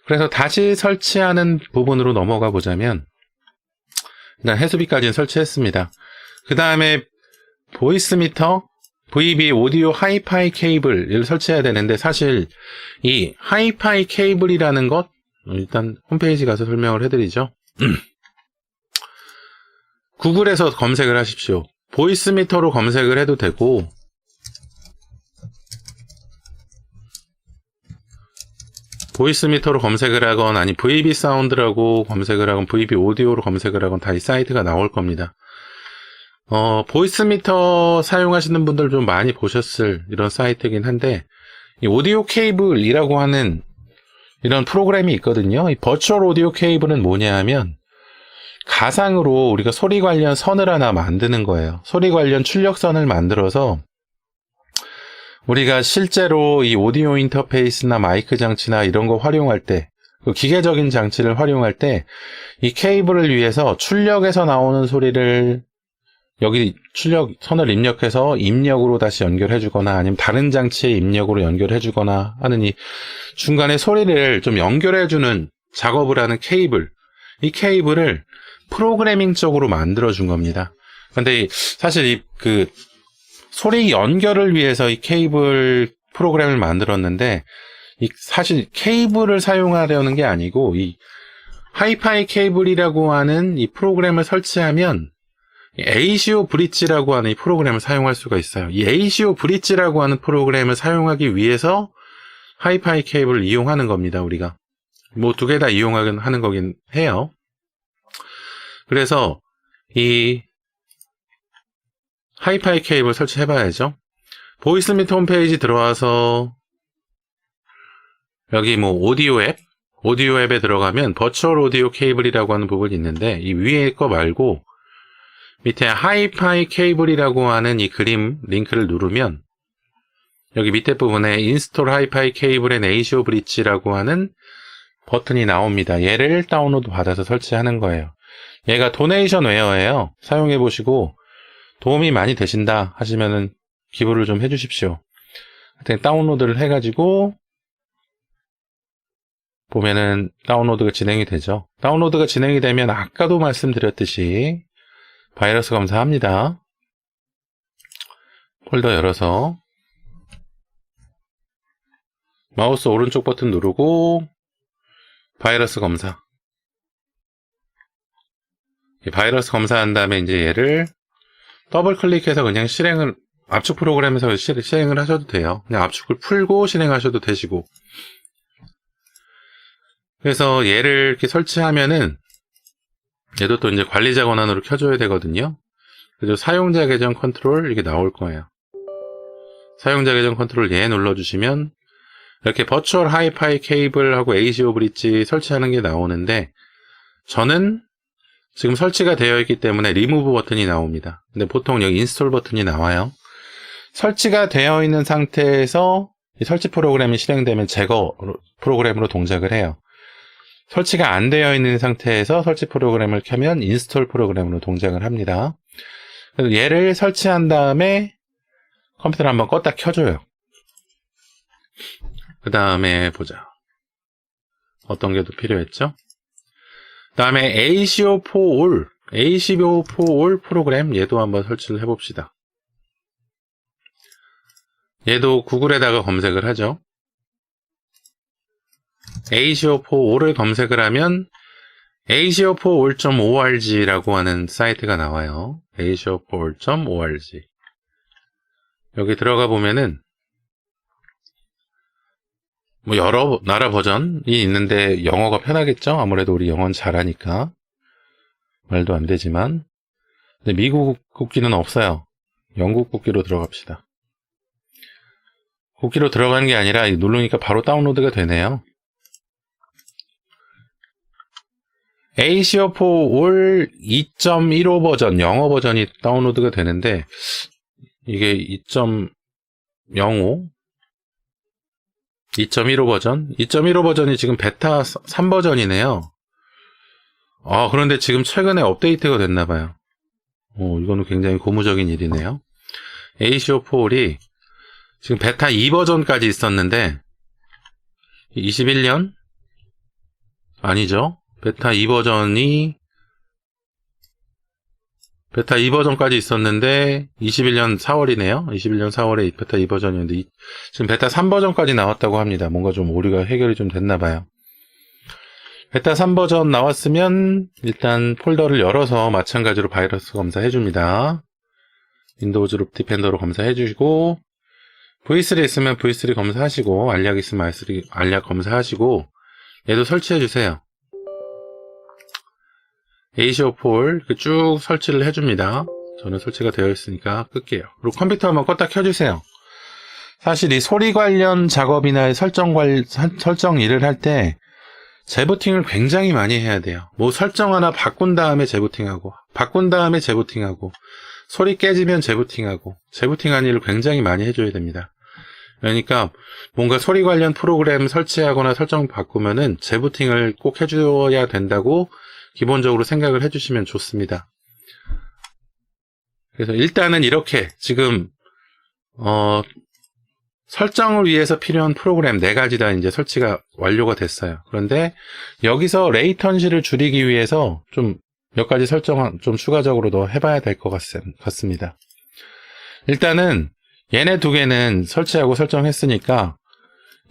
그래서 다시 설치하는 부분으로 넘어가 보자면 일단 해수비까지는 설치했습니다. 그 다음에 보이스 미터, VB 오디오 하이파이 케이블을 설치해야 되는데 사실 이 하이파이 케이블이라는 것 일단 홈페이지 가서 설명을 해드리죠. 구글에서 검색을 하십시오. 보이스 미터로 검색을 해도 되고 보이스 미터로 검색을 하건 아니 VB 사운드라고 검색을 하건 VB 오디오로 검색을 하건 다 이 사이트가 나올 겁니다. 보이스 미터 사용하시는 분들 좀 많이 보셨을 이런 사이트이긴 한데 이 오디오 케이블이라고 하는 이런 프로그램이 있거든요. 이 버추얼 오디오 케이블은 뭐냐 하면 가상으로 우리가 소리 관련 선을 하나 만드는 거예요. 소리 관련 출력선을 만들어서 우리가 실제로 이 오디오 인터페이스나 마이크 장치나 이런 거 활용할 때, 그 기계적인 장치를 활용할 때 이 케이블을 위해서 출력에서 나오는 소리를 여기 출력선을 입력해서 입력으로 다시 연결해 주거나 아니면 다른 장치의 입력으로 연결해 주거나 하는 이 중간에 소리를 좀 연결해 주는 작업을 하는 케이블, 이 케이블을 프로그래밍적으로 만들어 준 겁니다. 근데 사실 그 소리 연결을 위해서 이 케이블 프로그램을 만들었는데 사실 케이블을 사용하려는 게 아니고 이 하이파이 케이블이라고 하는 이 프로그램을 설치하면 ACO 브릿지라고 하는 이 프로그램을 사용할 수가 있어요. 이 ACO 브릿지라고 하는 프로그램을 사용하기 위해서 하이파이 케이블을 이용하는 겁니다. 우리가 뭐 두 개 다 이용하는 거긴 해요. 그래서 이 하이파이 케이블 설치해 봐야죠. 보이스 미터 홈페이지 들어와서 여기 뭐 오디오 앱에 들어가면 버추얼 오디오 케이블이라고 하는 부분이 있는데 이 위에 거 말고 밑에 하이파이 케이블이라고 하는 이 그림 링크를 누르면 여기 밑에 부분에 인스톨 하이파이 케이블 앤 ACO 브릿지라고 하는 버튼이 나옵니다. 얘를 다운로드 받아서 설치하는 거예요. 얘가 도네이션 웨어예요. 사용해 보시고 도움이 많이 되신다 하시면은 기부를 좀 해주십시오. 하여튼 다운로드를 해가지고 보면은 다운로드가 진행이 되죠. 다운로드가 진행이 되면 아까도 말씀드렸듯이 바이러스 검사합니다. 폴더 열어서 마우스 오른쪽 버튼 누르고 바이러스 검사. 바이러스 검사한 다음에 이제 얘를 더블 클릭해서 그냥 압축 프로그램에서 실행을 하셔도 돼요. 그냥 압축을 풀고 실행하셔도 되시고. 그래서 얘를 이렇게 설치하면은 얘도 또 이제 관리자 권한으로 켜줘야 되거든요. 그래서 사용자 계정 컨트롤 이게 나올 거예요. 사용자 계정 컨트롤 얘 눌러주시면 이렇게 버추얼 하이파이 케이블하고 ACO 브릿지 설치하는 게 나오는데 저는 지금 설치가 되어 있기 때문에 리무브 버튼이 나옵니다. 근데 보통 여기 인스톨 버튼이 나와요. 설치가 되어 있는 상태에서 이 설치 프로그램이 실행되면 제거 프로그램으로 동작을 해요. 설치가 안 되어 있는 상태에서 설치 프로그램을 켜면 인스톨 프로그램으로 동작을 합니다. 그래서 얘를 설치한 다음에 컴퓨터를 한번 껐다 켜줘요. 그 다음에 보자. 어떤 게 더 필요했죠? 그 다음에 ACO4All, ACO4All 프로그램 얘도 한번 설치를 해봅시다. 얘도 구글에다가 검색을 하죠. ACO4All을 검색을 하면 ACO4All.org라고 하는 사이트가 나와요. ACO4All.org. 여기 들어가 보면은 뭐 여러 나라 버전이 있는데 영어가 편하겠죠? 아무래도 우리 영어는 잘하니까. 말도 안 되지만. 근데 미국 국기는 없어요. 영국 국기로 들어갑시다. 국기로 들어가는 게 아니라 누르니까 바로 다운로드가 되네요. ACO4All 2.15 버전, 영어 버전이 다운로드가 되는데 이게 2.05? 2.15 버전? 2.15 버전이 지금 베타 3 버전이네요. 그런데 지금 최근에 업데이트가 됐나봐요. 이거는 굉장히 고무적인 일이네요. ACO4All이 지금 베타 2 버전까지 있었는데 21년? 아니죠. 베타 2 버전까지 있었는데 21년 4월이네요. 21년 4월에 베타 2 버전이었는데 지금 베타 3 버전까지 나왔다고 합니다. 뭔가 좀 오류가 해결이 좀 됐나봐요. 베타 3 버전 나왔으면 일단 폴더를 열어서 마찬가지로 바이러스 검사해줍니다. 윈도우즈 룹 디펜더로 검사해주시고 V3 있으면 V3 검사하시고 알약 있으면 알약 검사하시고 얘도 설치해주세요. ACO4All 쭉 설치를 해줍니다. 저는 설치가 되어 있으니까 끌게요. 그리고 컴퓨터 한번 껐다 켜주세요. 사실 이 소리 관련 작업이나 설정 일을 할 때 재부팅을 굉장히 많이 해야 돼요. 뭐 설정 하나 바꾼 다음에 재부팅하고 소리 깨지면 재부팅한 일을 굉장히 많이 해줘야 됩니다. 그러니까 뭔가 소리 관련 프로그램 설치하거나 설정 바꾸면은 재부팅을 꼭 해줘야 된다고 기본적으로 생각을 해주시면 좋습니다. 그래서 일단은 이렇게 지금 설정을 위해서 필요한 프로그램 4가지 다 이제 설치가 완료가 됐어요. 그런데 여기서 레이턴시를 줄이기 위해서 좀 몇 가지 설정 좀 추가적으로 더 해봐야 될 것 같습니다. 일단은 얘네 2개는 설치하고 설정했으니까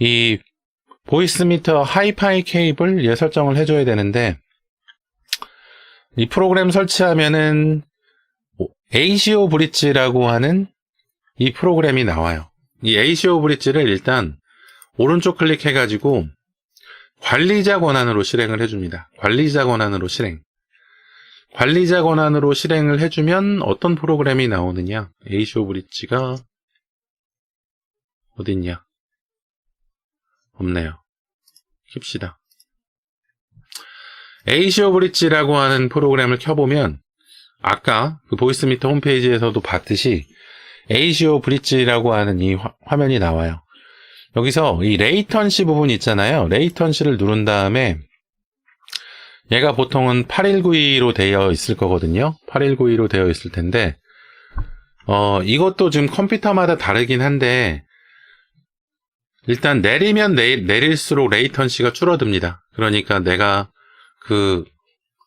이 보이스 미터 하이파이 케이블 얘 설정을 해줘야 되는데 이 프로그램 설치하면은 ACO 브릿지라고 하는 이 프로그램이 나와요. 이 ACO 브릿지를 일단 오른쪽 클릭해가지고 관리자 권한으로 실행을 해줍니다. 관리자 권한으로 실행을 해주면 어떤 프로그램이 나오느냐? ACO 브릿지가 어딨냐? 없네요. 킵시다. ACO 브릿지라고 하는 프로그램을 켜보면 아까 그 보이스미터 홈페이지에서도 봤듯이 ACO 브릿지라고 하는 이 화면이 나와요. 여기서 이 레이턴시 부분 있잖아요. 레이턴시를 누른 다음에 얘가 보통은 8192로 되어 있을 거거든요. 8192로 되어 있을 텐데 이것도 지금 컴퓨터마다 다르긴 한데 일단 내리면 내릴수록 레이턴시가 줄어듭니다. 그러니까 내가 그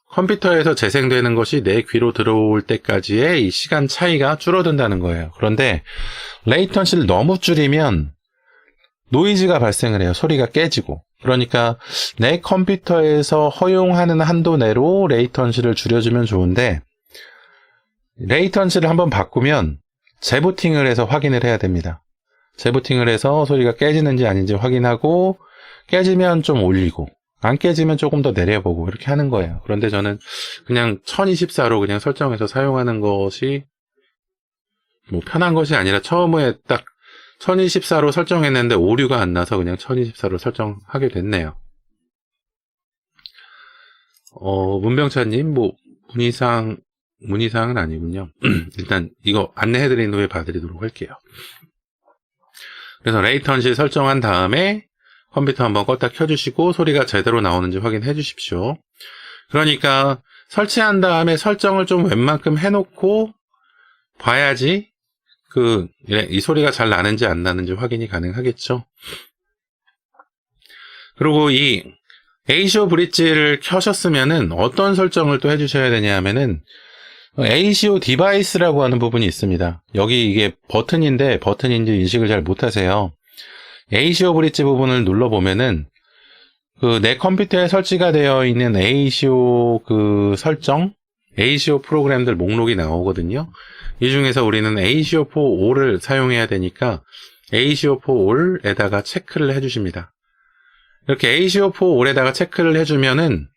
컴퓨터에서 재생되는 것이 내 귀로 들어올 때까지의 이 시간 차이가 줄어든다는 거예요. 그런데 레이턴시를 너무 줄이면 노이즈가 발생을 해요. 소리가 깨지고. 그러니까 내 컴퓨터에서 허용하는 한도 내로 레이턴시를 줄여주면 좋은데 레이턴시를 한번 바꾸면 재부팅을 해서 확인을 해야 됩니다. 재부팅을 해서 소리가 깨지는지 아닌지 확인하고 깨지면 좀 올리고 안 깨지면 조금 더 내려보고 이렇게 하는 거예요. 그런데 저는 그냥 1024로 그냥 설정해서 사용하는 것이 뭐 편한 것이 아니라 처음에 딱 1024로 설정했는데 오류가 안 나서 그냥 1024로 설정하게 됐네요. 문병차님 뭐 문의사항은 아니군요. 일단 이거 안내해드린 후에 봐드리도록 할게요. 그래서 레이턴시 설정한 다음에 컴퓨터 한번 껐다 켜주시고 소리가 제대로 나오는지 확인해 주십시오. 그러니까 설치한 다음에 설정을 좀 웬만큼 해놓고 봐야지 이 소리가 잘 나는지 안 나는지 확인이 가능하겠죠. 그리고 이 ACO 브릿지를 켜셨으면은 어떤 설정을 또 해주셔야 되냐 하면은 ACO 디바이스라고 하는 부분이 있습니다. 여기 이게 버튼인데 버튼인지 인식을 잘 못하세요. ACO 브릿지 부분을 눌러보면은 내 컴퓨터에 설치가 되어 있는 ACO 설정, ACO 프로그램들 목록이 나오거든요. 이 중에서 우리는 ACO for All을 사용해야 되니까 ACO for All에다가 체크를 해주십니다. 이렇게 ACO for All에다가 체크를 해주면은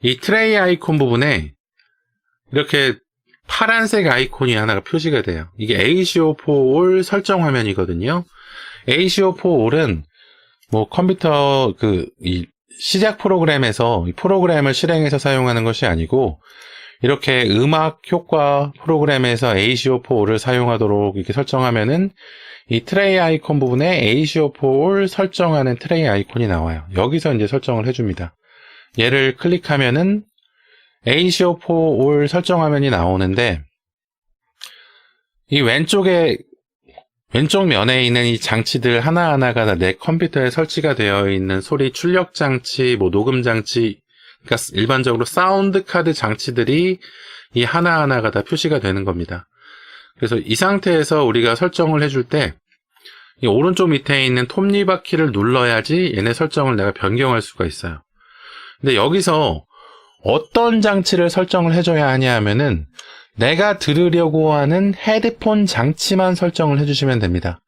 이 트레이 아이콘 부분에 이렇게 파란색 아이콘이 하나가 표시가 돼요. 이게 ACO for All 설정 화면이거든요. ACO for All은 뭐 컴퓨터 이 시작 프로그램에서 이 프로그램을 실행해서 사용하는 것이 아니고 이렇게 음악 효과 프로그램에서 ACO for All을 사용하도록 이렇게 설정하면은 이 트레이 아이콘 부분에 ACO for All 설정하는 트레이 아이콘이 나와요. 여기서 이제 설정을 해줍니다. 얘를 클릭하면은 ACO for All 설정 화면이 나오는데 이 왼쪽 면에 있는 이 장치들 하나하나가 다 내 컴퓨터에 설치가 되어 있는 소리 출력 장치, 뭐 녹음 장치, 그러니까 일반적으로 사운드 카드 장치들이 이 하나하나가 다 표시가 되는 겁니다. 그래서 이 상태에서 우리가 설정을 해줄 때 이 오른쪽 밑에 있는 톱니바퀴를 눌러야지 얘네 설정을 내가 변경할 수가 있어요. 근데 여기서 어떤 장치를 설정을 해줘야 하냐 하면은 내가 들으려고 하는 헤드폰 장치만 설정을 해주시면 됩니다.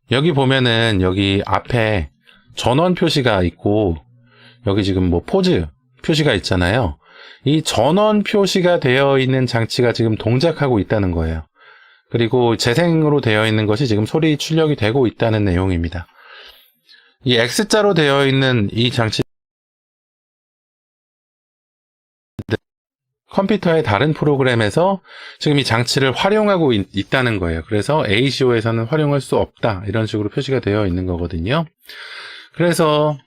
여기 보면은 여기 앞에 전원 표시가 있고 여기 지금 뭐 포즈 표시가 있잖아요. 이 전원 표시가 되어 있는 장치가 지금 동작하고 있다는 거예요. 그리고 재생으로 되어 있는 것이 지금 소리 출력이 되고 있다는 내용입니다. 이 X자로 되어 있는 이 장치 컴퓨터의 다른 프로그램에서 지금 이 장치를 활용하고 있다는 거예요. 그래서 ACO에서는 활용할 수 없다 이런 식으로 표시가 되어 있는 거거든요. 그래서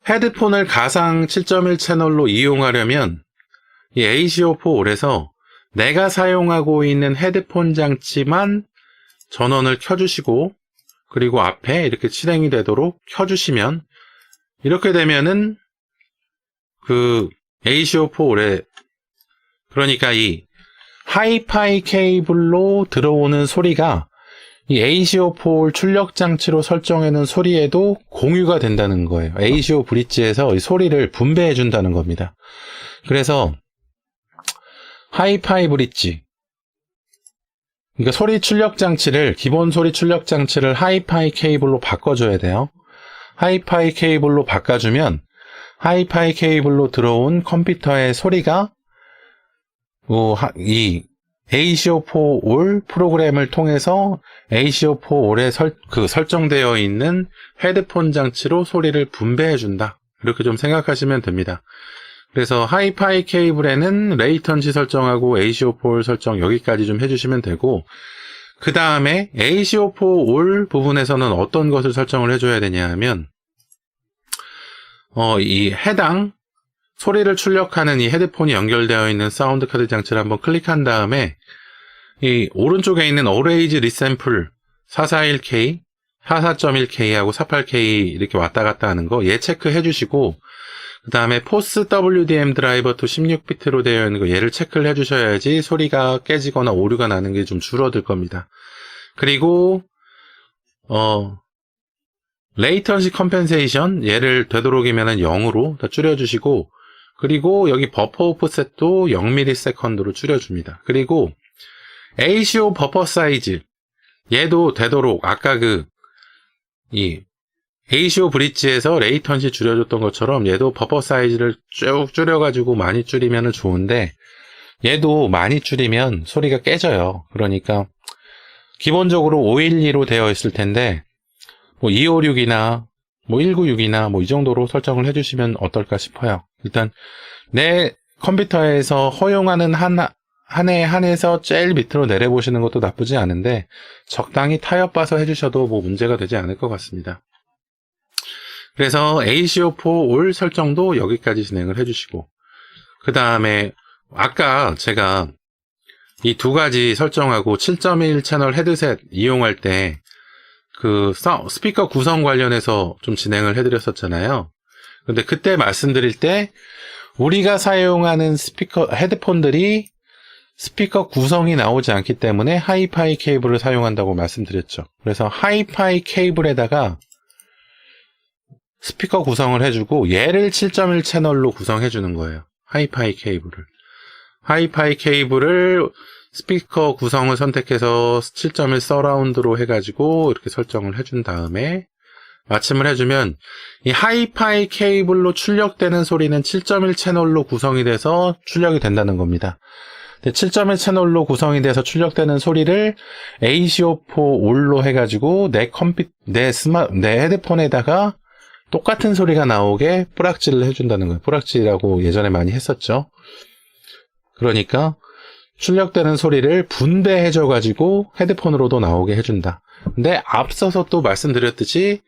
헤드폰을 가상 7.1 채널로 이용하려면 이 ACO for All에서 내가 사용하고 있는 헤드폰 장치만 전원을 켜주시고 그리고 앞에 이렇게 실행이 되도록 켜주시면 이렇게 되면은 ACO for All에 그러니까 이 하이파이 케이블로 들어오는 소리가 이 ACO for All 출력 장치로 설정해 놓은 소리에도 공유가 된다는 거예요. ACO 브릿지에서 이 소리를 분배해 준다는 겁니다. 그래서 하이파이 브릿지 그러니까 소리 출력 장치를 기본 소리 출력 장치를 하이파이 케이블로 바꿔줘야 돼요. 하이파이 케이블로 바꿔주면 하이파이 케이블로 들어온 컴퓨터의 소리가 이 ACO for All 프로그램을 통해서 ACO for All에 설정되어 있는 헤드폰 장치로 소리를 분배해준다. 이렇게 좀 생각하시면 됩니다. 그래서 하이파이 케이블에는 레이턴시 설정하고 ACO for All 설정 여기까지 좀 해주시면 되고 그 다음에 ACO for All 부분에서는 어떤 것을 설정을 해줘야 되냐 하면 이 해당 소리를 출력하는 이 헤드폰이 연결되어 있는 사운드 카드 장치를 한번 클릭한 다음에 이 오른쪽에 있는 Always Resample 441K, 44.1K하고 48K 이렇게 왔다 갔다 하는 거 얘 체크해 주시고 그 다음에 포스 WDM 드라이버 to 16비트로 되어 있는 거 얘를 체크를 해 주셔야지 소리가 깨지거나 오류가 나는 게 좀 줄어들 겁니다. 그리고 레이턴시 컴펜세이션 얘를 되도록이면 0으로 다 줄여주시고 그리고 여기 버퍼 오프셋도 0ms/s로 줄여줍니다. 그리고 ACO 버퍼 사이즈 얘도 되도록 아까 이 ACO 브릿지에서 레이턴시 줄여줬던 것처럼 얘도 버퍼 사이즈를 쭉 줄여가지고 많이 줄이면 좋은데 얘도 많이 줄이면 소리가 깨져요. 그러니까 기본적으로 512로 되어 있을 텐데 뭐 256이나 뭐 196이나 뭐 이 정도로 설정을 해주시면 어떨까 싶어요. 일단 내 컴퓨터에서 허용하는 한해 한해서 제일 밑으로 내려보시는 것도 나쁘지 않은데 적당히 타협봐서 해주셔도 뭐 문제가 되지 않을 것 같습니다. 그래서 ACO4 올 설정도 여기까지 진행을 해주시고, 그 다음에 아까 제가 이 두 가지 설정하고 7.1 채널 헤드셋 이용할 때 그 스피커 구성 관련해서 좀 진행을 해드렸었잖아요. 근데 그때 말씀드릴 때 우리가 사용하는 스피커 헤드폰들이 스피커 구성이 나오지 않기 때문에 하이파이 케이블을 사용한다고 말씀드렸죠. 그래서 하이파이 케이블에다가 스피커 구성을 해주고 얘를 7.1 채널로 구성해주는 거예요. 하이파이 케이블을. 하이파이 케이블을 스피커 구성을 선택해서 7.1 서라운드로 해가지고 이렇게 설정을 해준 다음에 마침을 해주면 이 하이파이 케이블로 출력되는 소리는 7.1 채널로 구성이 돼서 출력이 된다는 겁니다. 7.1 채널로 구성이 돼서 출력되는 소리를 ACO4 올로 해가지고 내 헤드폰에다가 똑같은 소리가 나오게 뿌락질을 해준다는 거예요. 뿌락질이라고 예전에 많이 했었죠. 그러니까 출력되는 소리를 분배해줘가지고 헤드폰으로도 나오게 해준다. 근데 앞서서 또 말씀드렸듯이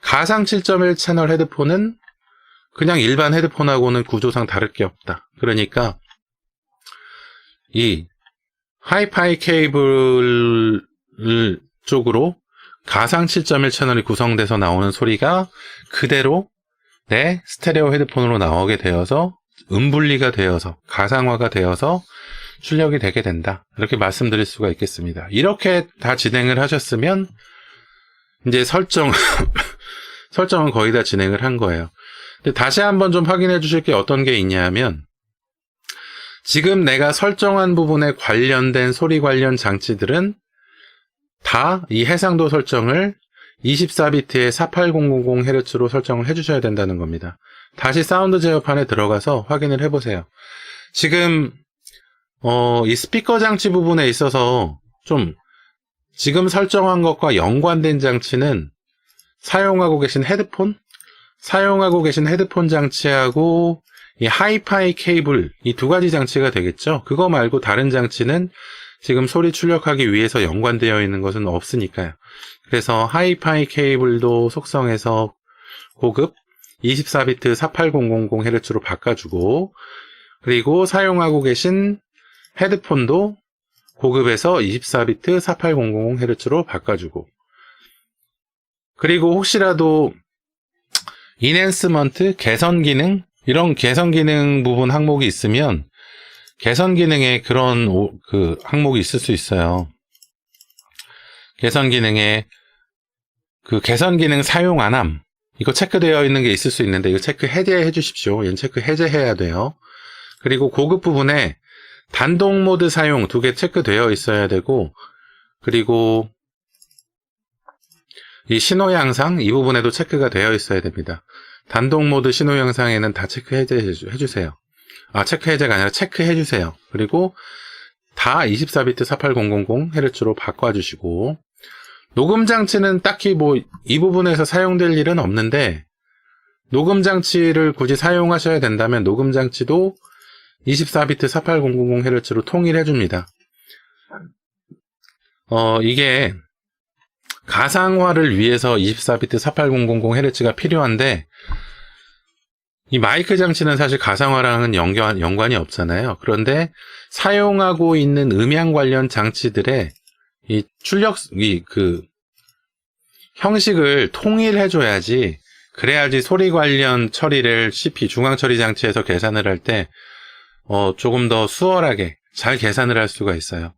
가상 7.1 채널 헤드폰은 그냥 일반 헤드폰하고는 구조상 다를 게 없다. 그러니까 이 하이파이 케이블 쪽으로 가상 7.1 채널이 구성돼서 나오는 소리가 그대로 내 스테레오 헤드폰으로 나오게 되어서 음분리가 되어서 가상화가 되어서 출력이 되게 된다. 이렇게 말씀드릴 수가 있겠습니다. 이렇게 다 진행을 하셨으면 이제 설정은 거의 다 진행을 한 거예요. 근데 다시 한번 좀 확인해 주실 게 어떤 게 있냐면 지금 내가 설정한 부분에 관련된 소리 관련 장치들은 다 이 해상도 설정을 24비트의 48000Hz로 설정을 해주셔야 된다는 겁니다. 다시 사운드 제어판에 들어가서 확인을 해보세요. 지금 이 스피커 장치 부분에 있어서 좀 지금 설정한 것과 연관된 장치는 사용하고 계신 헤드폰 장치하고 이 하이파이 케이블 이 두 가지 장치가 되겠죠. 그거 말고 다른 장치는 지금 소리 출력하기 위해서 연관되어 있는 것은 없으니까요. 그래서 하이파이 케이블도 속성에서 고급 24비트 48000Hz로 바꿔주고, 그리고 사용하고 계신 헤드폰도 고급에서 24비트 4800Hz로 바꿔주고, 그리고 혹시라도 인핸스먼트, 개선 기능, 이런 개선 기능 부분 항목이 있으면 개선 기능에 그런 항목이 있을 수 있어요. 개선 기능에 개선 기능 사용 안함, 이거 체크되어 있는 게 있을 수 있는데 이거 체크 해제해 주십시오. 얘는 체크 해제해야 돼요. 그리고 고급 부분에 단독 모드 사용 2개 체크되어 있어야 되고, 그리고 이 신호 양상 이 부분에도 체크가 되어 있어야 됩니다. 단독 모드 신호 양상에는 다 체크 해제해 주세요. 체크 해제가 아니라 체크해 주세요. 그리고 다 24비트 48000Hz로 바꿔주시고, 녹음 장치는 딱히 이 부분에서 사용될 일은 없는데, 녹음 장치를 굳이 사용하셔야 된다면 녹음 장치도 24비트 48000Hz로 통일해 줍니다. 이게 가상화를 위해서 24비트 48000Hz가 필요한데, 이 마이크 장치는 사실 가상화랑은 연관이 없잖아요. 그런데 사용하고 있는 음향 관련 장치들의 이 형식을 통일해줘야지, 그래야지 소리 관련 처리를 CPU 중앙 처리 장치에서 계산을 할 때 조금 더 수월하게 잘 계산을 할 수가 있어요.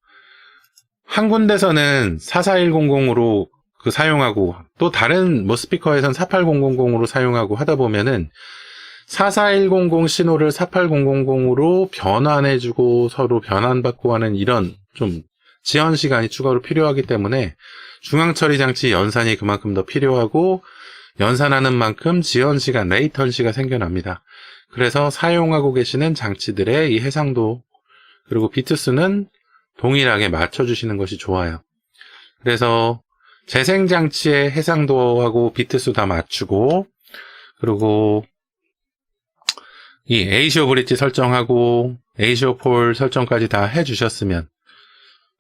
한 군데서는 44100으로 사용하고, 또 다른 스피커에선 48000으로 사용하고 하다 보면은 44100 신호를 48000으로 변환해주고 서로 변환받고 하는 이런 좀 지연 시간이 추가로 필요하기 때문에 중앙 처리 장치 연산이 그만큼 더 필요하고, 연산하는 만큼 지연 시간, 레이턴시가 생겨납니다. 그래서 사용하고 계시는 장치들의 이 해상도 그리고 비트수는 동일하게 맞춰주시는 것이 좋아요. 그래서 재생 장치의 해상도하고 비트수 다 맞추고, 그리고 이 ACO 브릿지 설정하고 ACO4 설정까지 다 해주셨으면,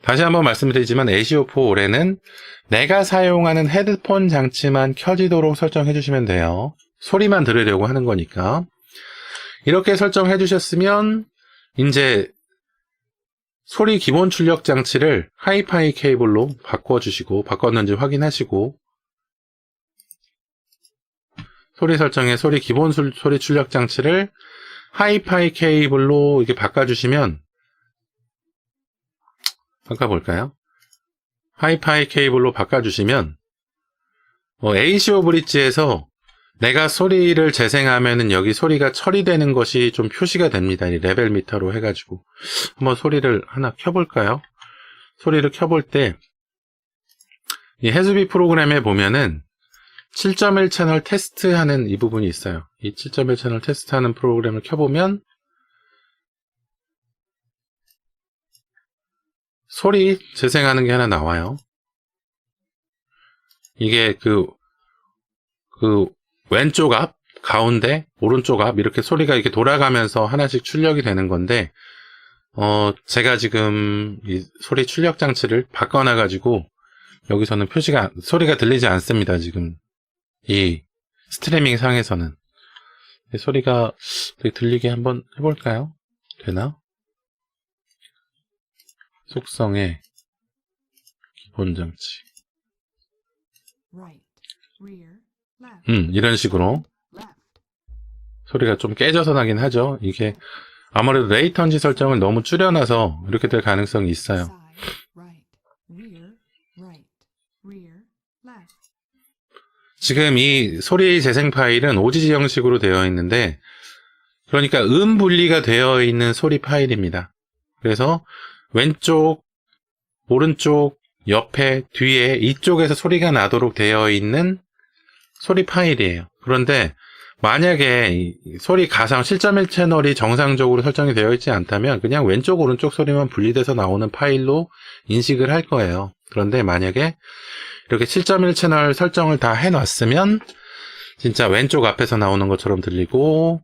다시 한번 말씀드리지만 ACO4 올해는 내가 사용하는 헤드폰 장치만 켜지도록 설정해 주시면 돼요. 소리만 들으려고 하는 거니까. 이렇게 설정해 주셨으면 이제 소리 기본 출력 장치를 하이파이 케이블로 바꿔주시고, 바꿨는지 확인하시고, 소리 설정에 소리 기본 소리 출력 장치를 하이파이 케이블로 이렇게 바꿔주시면, 바꿔볼까요? 하이파이 케이블로 바꿔주시면, ACO 브릿지에서 내가 소리를 재생하면은 여기 소리가 처리되는 것이 좀 표시가 됩니다. 이 레벨 미터로 해가지고. 한번 소리를 하나 켜볼까요? 소리를 켜볼 때, 이 해수비 프로그램에 보면은 7.1 채널 테스트하는 이 부분이 있어요. 이 7.1 채널 테스트하는 프로그램을 켜보면 소리 재생하는 게 하나 나와요. 이게 그 왼쪽 앞, 가운데, 오른쪽 앞 이렇게 소리가 이렇게 돌아가면서 하나씩 출력이 되는 건데, 제가 지금 이 소리 출력 장치를 바꿔놔가지고 여기서는 소리가 들리지 않습니다. 지금 이 스트리밍 상에서는 소리가 들리게 한번 해볼까요? 되나? 속성의 기본 장치. 이런 식으로 소리가 좀 깨져서 나긴 하죠. 이게 아무래도 레이턴지 설정을 너무 줄여놔서 이렇게 될 가능성이 있어요. 지금 이 소리 재생 파일은 OGG 형식으로 되어 있는데, 그러니까 분리가 되어 있는 소리 파일입니다. 그래서 왼쪽, 오른쪽, 옆에, 뒤에 이쪽에서 소리가 나도록 되어 있는 소리 파일이에요. 그런데 만약에 소리 가상 7.1 채널이 정상적으로 설정이 되어 있지 않다면 그냥 왼쪽, 오른쪽 소리만 분리돼서 나오는 파일로 인식을 할 거예요. 그런데 만약에 이렇게 7.1 채널 설정을 다 해놨으면 진짜 왼쪽 앞에서 나오는 것처럼 들리고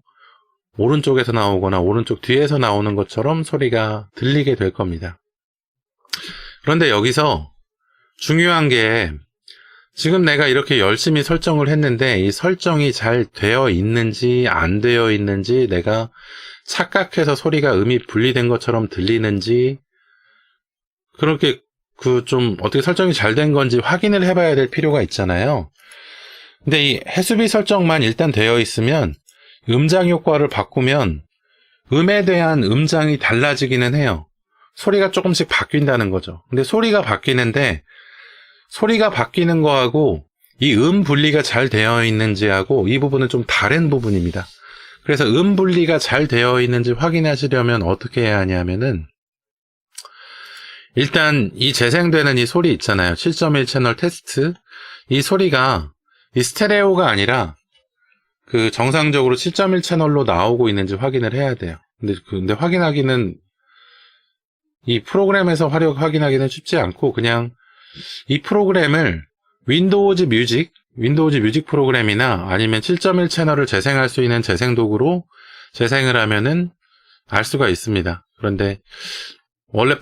오른쪽에서 나오거나 오른쪽 뒤에서 나오는 것처럼 소리가 들리게 될 겁니다. 그런데 여기서 중요한 게, 지금 내가 이렇게 열심히 설정을 했는데 이 설정이 잘 되어 있는지 안 되어 있는지, 내가 착각해서 소리가 음이 분리된 것처럼 들리는지, 그렇게 좀 어떻게 설정이 잘 된 건지 확인을 해봐야 될 필요가 있잖아요. 근데 이 해수비 설정만 일단 되어 있으면 음장 효과를 바꾸면 음에 대한 음장이 달라지기는 해요. 소리가 조금씩 바뀐다는 거죠. 근데 소리가 바뀌는데, 소리가 바뀌는 거하고 이 분리가 잘 되어 있는지하고 이 부분은 좀 다른 부분입니다. 그래서 분리가 잘 되어 있는지 확인하시려면 어떻게 해야 하냐면은, 일단 이 재생되는 이 소리 있잖아요. 7.1 채널 테스트. 이 소리가 이 스테레오가 아니라 그 정상적으로 7.1 채널로 나오고 있는지 확인을 해야 돼요. 근데 확인하기는, 이 프로그램에서 확인하기는 쉽지 않고, 그냥 이 프로그램을 윈도우즈 뮤직 프로그램이나 아니면 7.1 채널을 재생할 수 있는 재생 도구로 재생을 하면은 알 수가 있습니다. 그런데 원래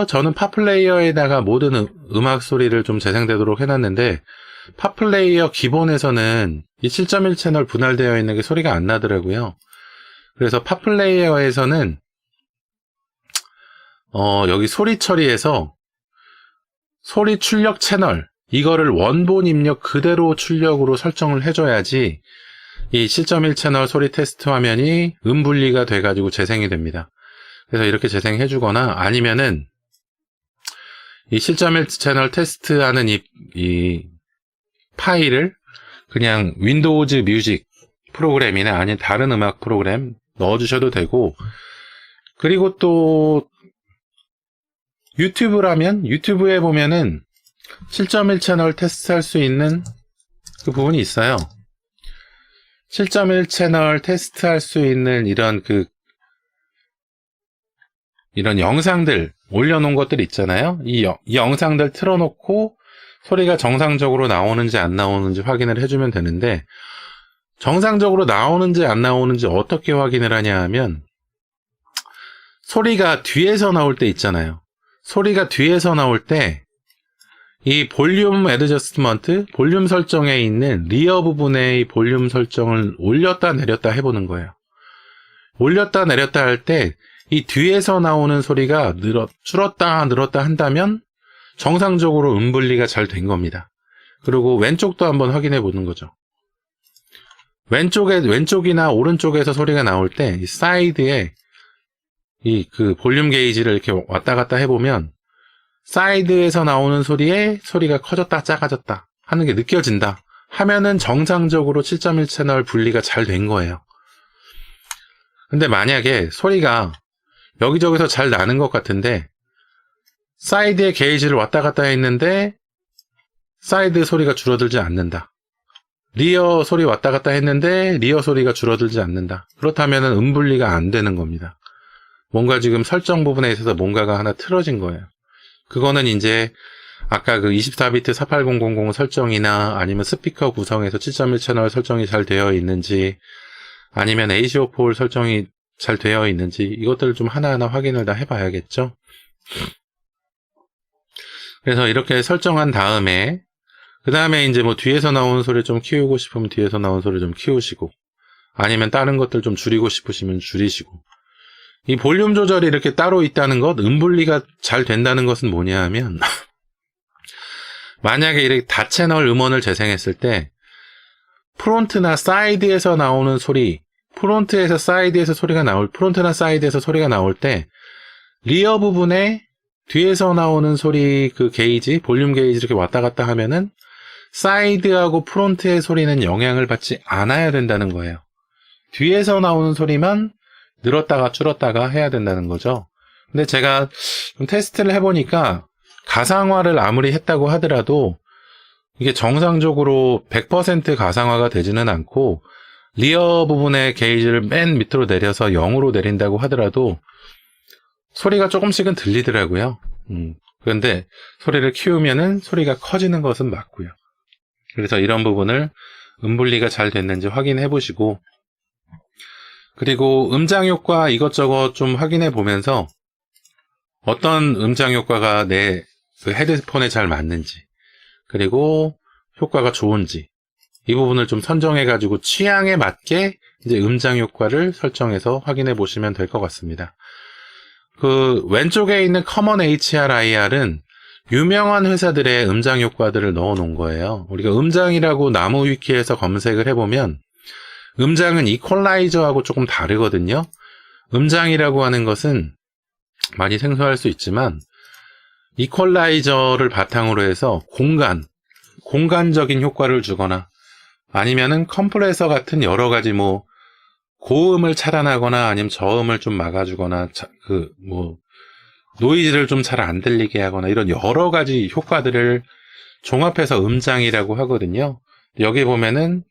저는 팟플레이어에다가 모든 음악 소리를 좀 재생되도록 해놨는데, 팟플레이어 기본에서는 이 7.1 채널 분할되어 있는 게 소리가 안 나더라고요. 그래서 팟플레이어에서는 여기 소리 처리에서 소리 출력 채널, 이거를 원본 입력 그대로 출력으로 설정을 해줘야지 이 7.1 채널 소리 테스트 화면이 분리가 돼가지고 재생이 됩니다. 그래서 이렇게 재생해주거나, 아니면은 이 7.1 채널 테스트하는 이 파일을 그냥 윈도우즈 뮤직 프로그램이나 아니면 다른 음악 프로그램 넣어주셔도 되고, 그리고 또 유튜브라면 유튜브에 보면은 7.1 채널 테스트할 수 있는 그 부분이 있어요. 7.1 채널 테스트할 수 있는 이런 영상들 올려놓은 것들 있잖아요. 이 영상들 틀어놓고 소리가 정상적으로 나오는지 안 나오는지 확인을 해주면 되는데, 정상적으로 나오는지 안 나오는지 어떻게 확인을 하냐 하면, 소리가 뒤에서 나올 때 있잖아요. 소리가 뒤에서 나올 때 이 볼륨 애드저스트먼트, 볼륨 설정에 있는 리어 부분의 이 볼륨 설정을 올렸다 내렸다 해보는 거예요. 올렸다 내렸다 할 때 이 뒤에서 나오는 소리가 줄었다 늘었다 한다면 정상적으로 분리가 잘 된 겁니다. 그리고 왼쪽도 한번 확인해 보는 거죠. 왼쪽이나 오른쪽에서 소리가 나올 때 이 사이드에 이 그 볼륨 게이지를 이렇게 왔다 갔다 해보면 사이드에서 나오는 소리가 커졌다 작아졌다 하는 게 느껴진다 하면은 정상적으로 7.1 채널 분리가 잘 된 거예요. 근데 만약에 소리가 여기저기서 잘 나는 것 같은데 사이드의 게이지를 왔다 갔다 했는데 사이드 소리가 줄어들지 않는다. 리어 소리 왔다 갔다 했는데 리어 소리가 줄어들지 않는다. 그렇다면은 분리가 안 되는 겁니다. 뭔가 지금 설정 부분에 있어서 뭔가가 하나 틀어진 거예요. 그거는 이제 아까 그 24비트 48000 설정이나 아니면 스피커 구성에서 7.1 채널 설정이 잘 되어 있는지 아니면 ACO4 설정이 잘 되어 있는지 이것들을 좀 하나하나 확인을 다 해봐야겠죠. 그래서 이렇게 설정한 다음에 그 다음에 이제 뭐 뒤에서 나오는 소리 좀 키우고 싶으면 뒤에서 나오는 소리 좀 키우시고 아니면 다른 것들 좀 줄이고 싶으시면 줄이시고 이 볼륨 조절이 이렇게 따로 있다는 것, 분리가 잘 된다는 것은 뭐냐 하면 만약에 이렇게 다채널 음원을 재생했을 때 프론트나 사이드에서 나오는 소리 프론트나 사이드에서 소리가 나올 때 리어 부분에 뒤에서 나오는 소리 그 게이지, 볼륨 게이지 이렇게 왔다 갔다 하면은 사이드하고 프론트의 소리는 영향을 받지 않아야 된다는 거예요. 뒤에서 나오는 소리만 늘었다가 줄었다가 해야 된다는 거죠. 근데 제가 좀 테스트를 해보니까 가상화를 아무리 했다고 하더라도 이게 정상적으로 100% 가상화가 되지는 않고 리어 부분의 게이지를 맨 밑으로 내려서 0으로 내린다고 하더라도 소리가 조금씩은 들리더라고요. 그런데 소리를 키우면은 소리가 커지는 것은 맞고요. 그래서 이런 부분을 분리가 잘 됐는지 확인해 보시고 그리고 음장 효과 이것저것 좀 확인해 보면서 어떤 음장 효과가 내 그 헤드폰에 잘 맞는지 그리고 효과가 좋은지 이 부분을 좀 선정해 가지고 취향에 맞게 이제 음장 효과를 설정해서 확인해 보시면 될 것 같습니다. 그 왼쪽에 있는 커먼 HRIR은 유명한 회사들의 음장 효과들을 넣어 놓은 거예요. 우리가 음장이라고 나무 위키에서 검색을 해보면 음장은 이퀄라이저하고 조금 다르거든요. 음장이라고 하는 것은 많이 생소할 수 있지만 이퀄라이저를 바탕으로 해서 공간적인 효과를 주거나 아니면은 컴프레서 같은 여러 가지 뭐 고음을 차단하거나 아니면 저음을 좀 막아주거나 노이즈를 좀 잘 안 들리게 하거나 이런 여러 가지 효과들을 종합해서 음장이라고 하거든요. 여기 보면은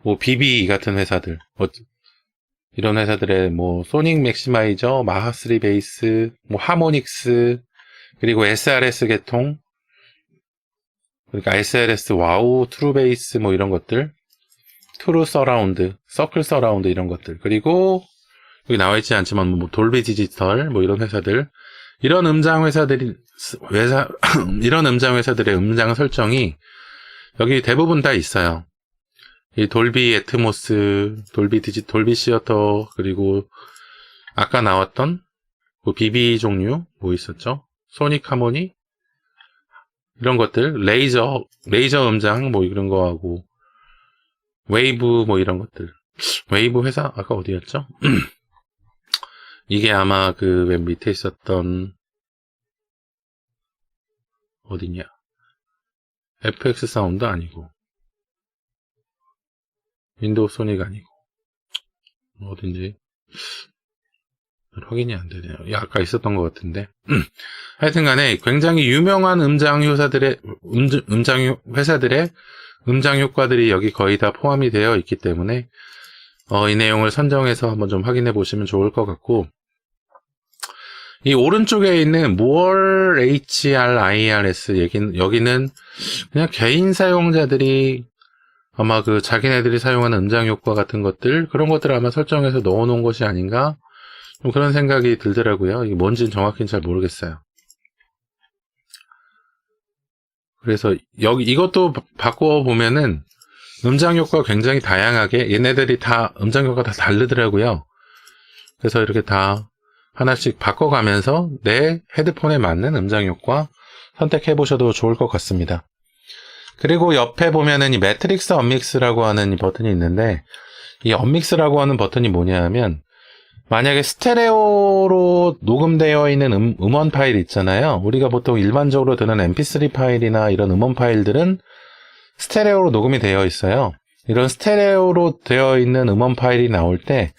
뭐 BB 같은 회사들 이런 회사들의 뭐 소닉 맥시마이저, 마하3 베이스, 뭐 하모닉스 그리고 SRS 계통 그러니까 SRS 와우, 트루 베이스 뭐 이런 것들 트루 서라운드, 서클 서라운드 이런 것들 그리고 여기 나와 있지 않지만 뭐 돌비 디지털 뭐 이런 회사들 이런 음장 회사들의 음장 설정이 여기 대부분 다 있어요. 이 돌비 애트모스, 돌비 시어터 그리고 아까 나왔던 뭐 BB 종류 뭐 있었죠? 소닉 하모니 이런 것들 레이저 음장 뭐 이런 거하고 웨이브 뭐 이런 것들 웨이브 회사 아까 어디였죠? 이게 아마 그 맨 밑에 있었던 어디냐 FX 사운드 아니고 윈도우 소닉 아니고 어딘지 확인이 안 되네요. 아까 있었던 것 같은데 하여튼간에 굉장히 유명한 음장 회사들의 음장 효과들이 여기 거의 다 포함이 되어 있기 때문에 이 내용을 선정해서 한번 좀 확인해 보시면 좋을 것 같고 이 오른쪽에 있는 more HRIRS 여기는 그냥 개인 사용자들이 아마 그 자기네들이 사용하는 음장 효과 같은 것들 그런 것들을 아마 설정해서 넣어 놓은 것이 아닌가 뭐 그런 생각이 들더라고요. 이게 뭔지는 정확히는 잘 모르겠어요. 그래서 이것도 바꿔보면은 음장 효과가 굉장히 다양하게, 얘네들이 다 음장 효과가 다 다르더라고요. 그래서 이렇게 다 하나씩 바꿔가면서 내 헤드폰에 맞는 음장 효과 선택해 보셔도 좋을 것 같습니다. 그리고 옆에 보면은 이 매트릭스 언믹스라고 하는 이 버튼이 있는데, 이 언믹스라고 하는 버튼이 뭐냐면, 만약에 스테레오로 녹음되어 있는 음원 파일 있잖아요. 우리가 보통 일반적으로 드는 mp3 파일이나 이런 음원 파일들은 스테레오로 녹음이 되어 있어요. 이런 스테레오로 되어 있는 음원 파일이 나올 때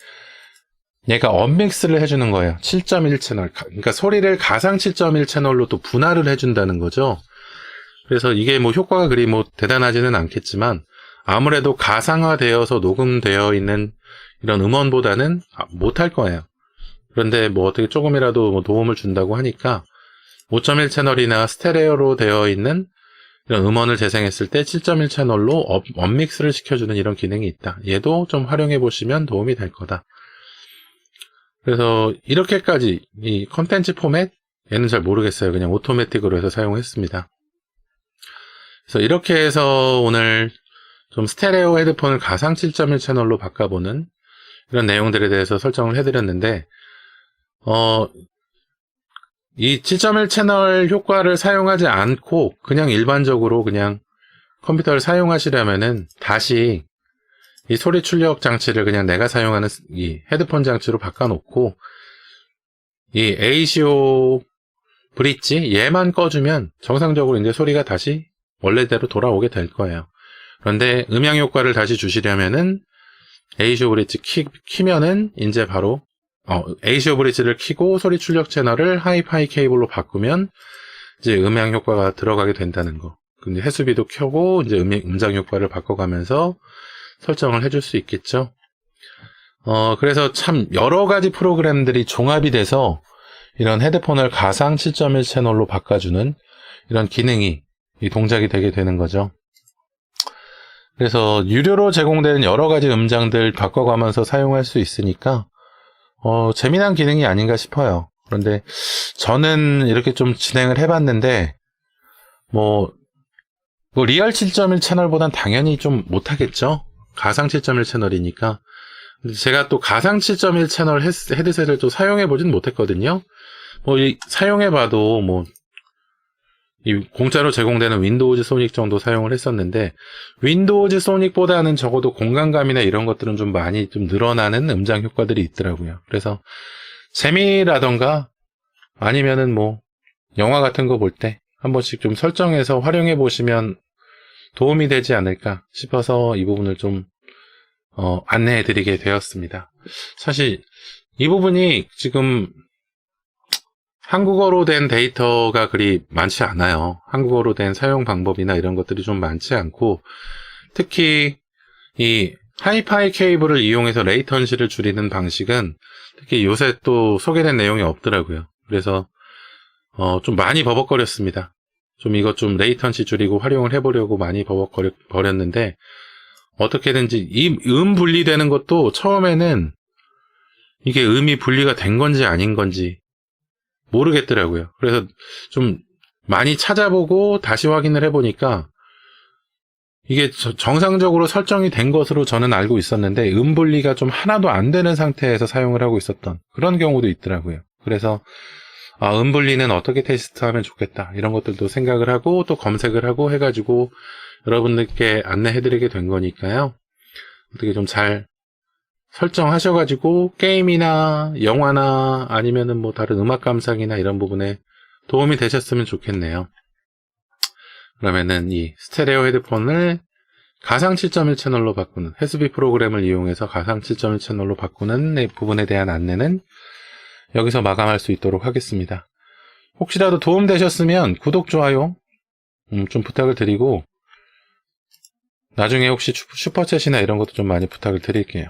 얘가 언믹스를 해주는 거예요. 7.1 채널. 그러니까 소리를 가상 7.1 채널로 또 분할을 해준다는 거죠. 그래서 이게 뭐 효과가 그리 뭐 대단하지는 않겠지만 아무래도 가상화되어서 녹음되어 있는 이런 음원보다는 못할 거예요. 그런데 뭐 어떻게 조금이라도 뭐 도움을 준다고 하니까 5.1 채널이나 스테레오로 되어 있는 이런 음원을 재생했을 때 7.1 채널로 언믹스를 시켜주는 이런 기능이 있다. 얘도 좀 활용해 보시면 도움이 될 거다. 그래서 이렇게까지 이 컨텐츠 포맷 얘는 잘 모르겠어요. 그냥 오토매틱으로 해서 사용했습니다. 그래서 이렇게 해서 오늘 좀 스테레오 헤드폰을 가상 7.1 채널로 바꿔보는 이런 내용들에 대해서 설정을 해드렸는데, 이 7.1 채널 효과를 사용하지 않고 그냥 일반적으로 그냥 컴퓨터를 사용하시려면은 다시 이 소리 출력 장치를 그냥 내가 사용하는 이 헤드폰 장치로 바꿔놓고 이 ACO 브릿지 얘만 꺼주면 정상적으로 이제 소리가 다시 원래대로 돌아오게 될 거예요. 그런데 음향 효과를 다시 주시려면은 ACO 브릿지 키면은 이제 바로 ACO 브릿지를 키고 소리 출력 채널을 하이파이 케이블로 바꾸면 이제 음향 효과가 들어가게 된다는 거. 근데 해수비도 켜고 이제 음장 효과를 바꿔가면서 설정을 해줄 수 있겠죠. 그래서 참 여러 가지 프로그램들이 종합이 돼서 이런 헤드폰을 가상 7.1 채널로 바꿔주는 이런 기능이 이 동작이 되게 되는 거죠. 그래서 유료로 제공되는 여러 가지 음장들 바꿔가면서 사용할 수 있으니까 재미난 기능이 아닌가 싶어요. 그런데 저는 이렇게 좀 진행을 해봤는데 뭐 리얼 7.1 채널보단 당연히 좀 못하겠죠. 가상 7.1 채널이니까. 근데 제가 또 가상 7.1 채널 헤드셋을 또 사용해보진 못했거든요. 사용해봐도 이 공짜로 제공되는 윈도우즈 소닉 정도 사용을 했었는데, 윈도우즈 소닉보다는 적어도 공간감이나 이런 것들은 좀 많이 좀 늘어나는 음장 효과들이 있더라고요. 그래서 재미라던가 아니면은 영화 같은 거 볼 때 한 번씩 좀 설정해서 활용해 보시면 도움이 되지 않을까 싶어서 이 부분을 좀 안내해 드리게 되었습니다. 사실 이 부분이 지금 한국어로 된 데이터가 그리 많지 않아요. 한국어로 된 사용 방법이나 이런 것들이 좀 많지 않고, 특히 이 하이파이 케이블을 이용해서 레이턴시를 줄이는 방식은 특히 요새 또 소개된 내용이 없더라고요. 그래서 좀 많이 버벅거렸습니다. 좀 이것 좀 레이턴시 줄이고 활용을 해보려고 많이 버벅거렸는데, 어떻게든지 이 분리되는 것도 처음에는 이게 음이 분리가 된 건지 아닌 건지 모르겠더라고요. 그래서 좀 많이 찾아보고 다시 확인을 해보니까 이게 정상적으로 설정이 된 것으로 저는 알고 있었는데 분리가 좀 하나도 안 되는 상태에서 사용을 하고 있었던 그런 경우도 있더라고요. 그래서 분리는 어떻게 테스트하면 좋겠다 이런 것들도 생각을 하고 또 검색을 하고 해가지고 여러분들께 안내해드리게 된 거니까요. 어떻게 좀 잘 설정하셔가지고 게임이나 영화나 아니면은 다른 음악 감상이나 이런 부분에 도움이 되셨으면 좋겠네요. 그러면은 이 스테레오 헤드폰을 가상 7.1 채널로 바꾸는 해수비 프로그램을 이용해서 가상 7.1 채널로 바꾸는 부분에 대한 안내는 여기서 마감할 수 있도록 하겠습니다. 혹시라도 도움 되셨으면 구독, 좋아요 좀 부탁을 드리고 나중에 혹시 슈퍼챗이나 이런 것도 좀 많이 부탁을 드릴게요.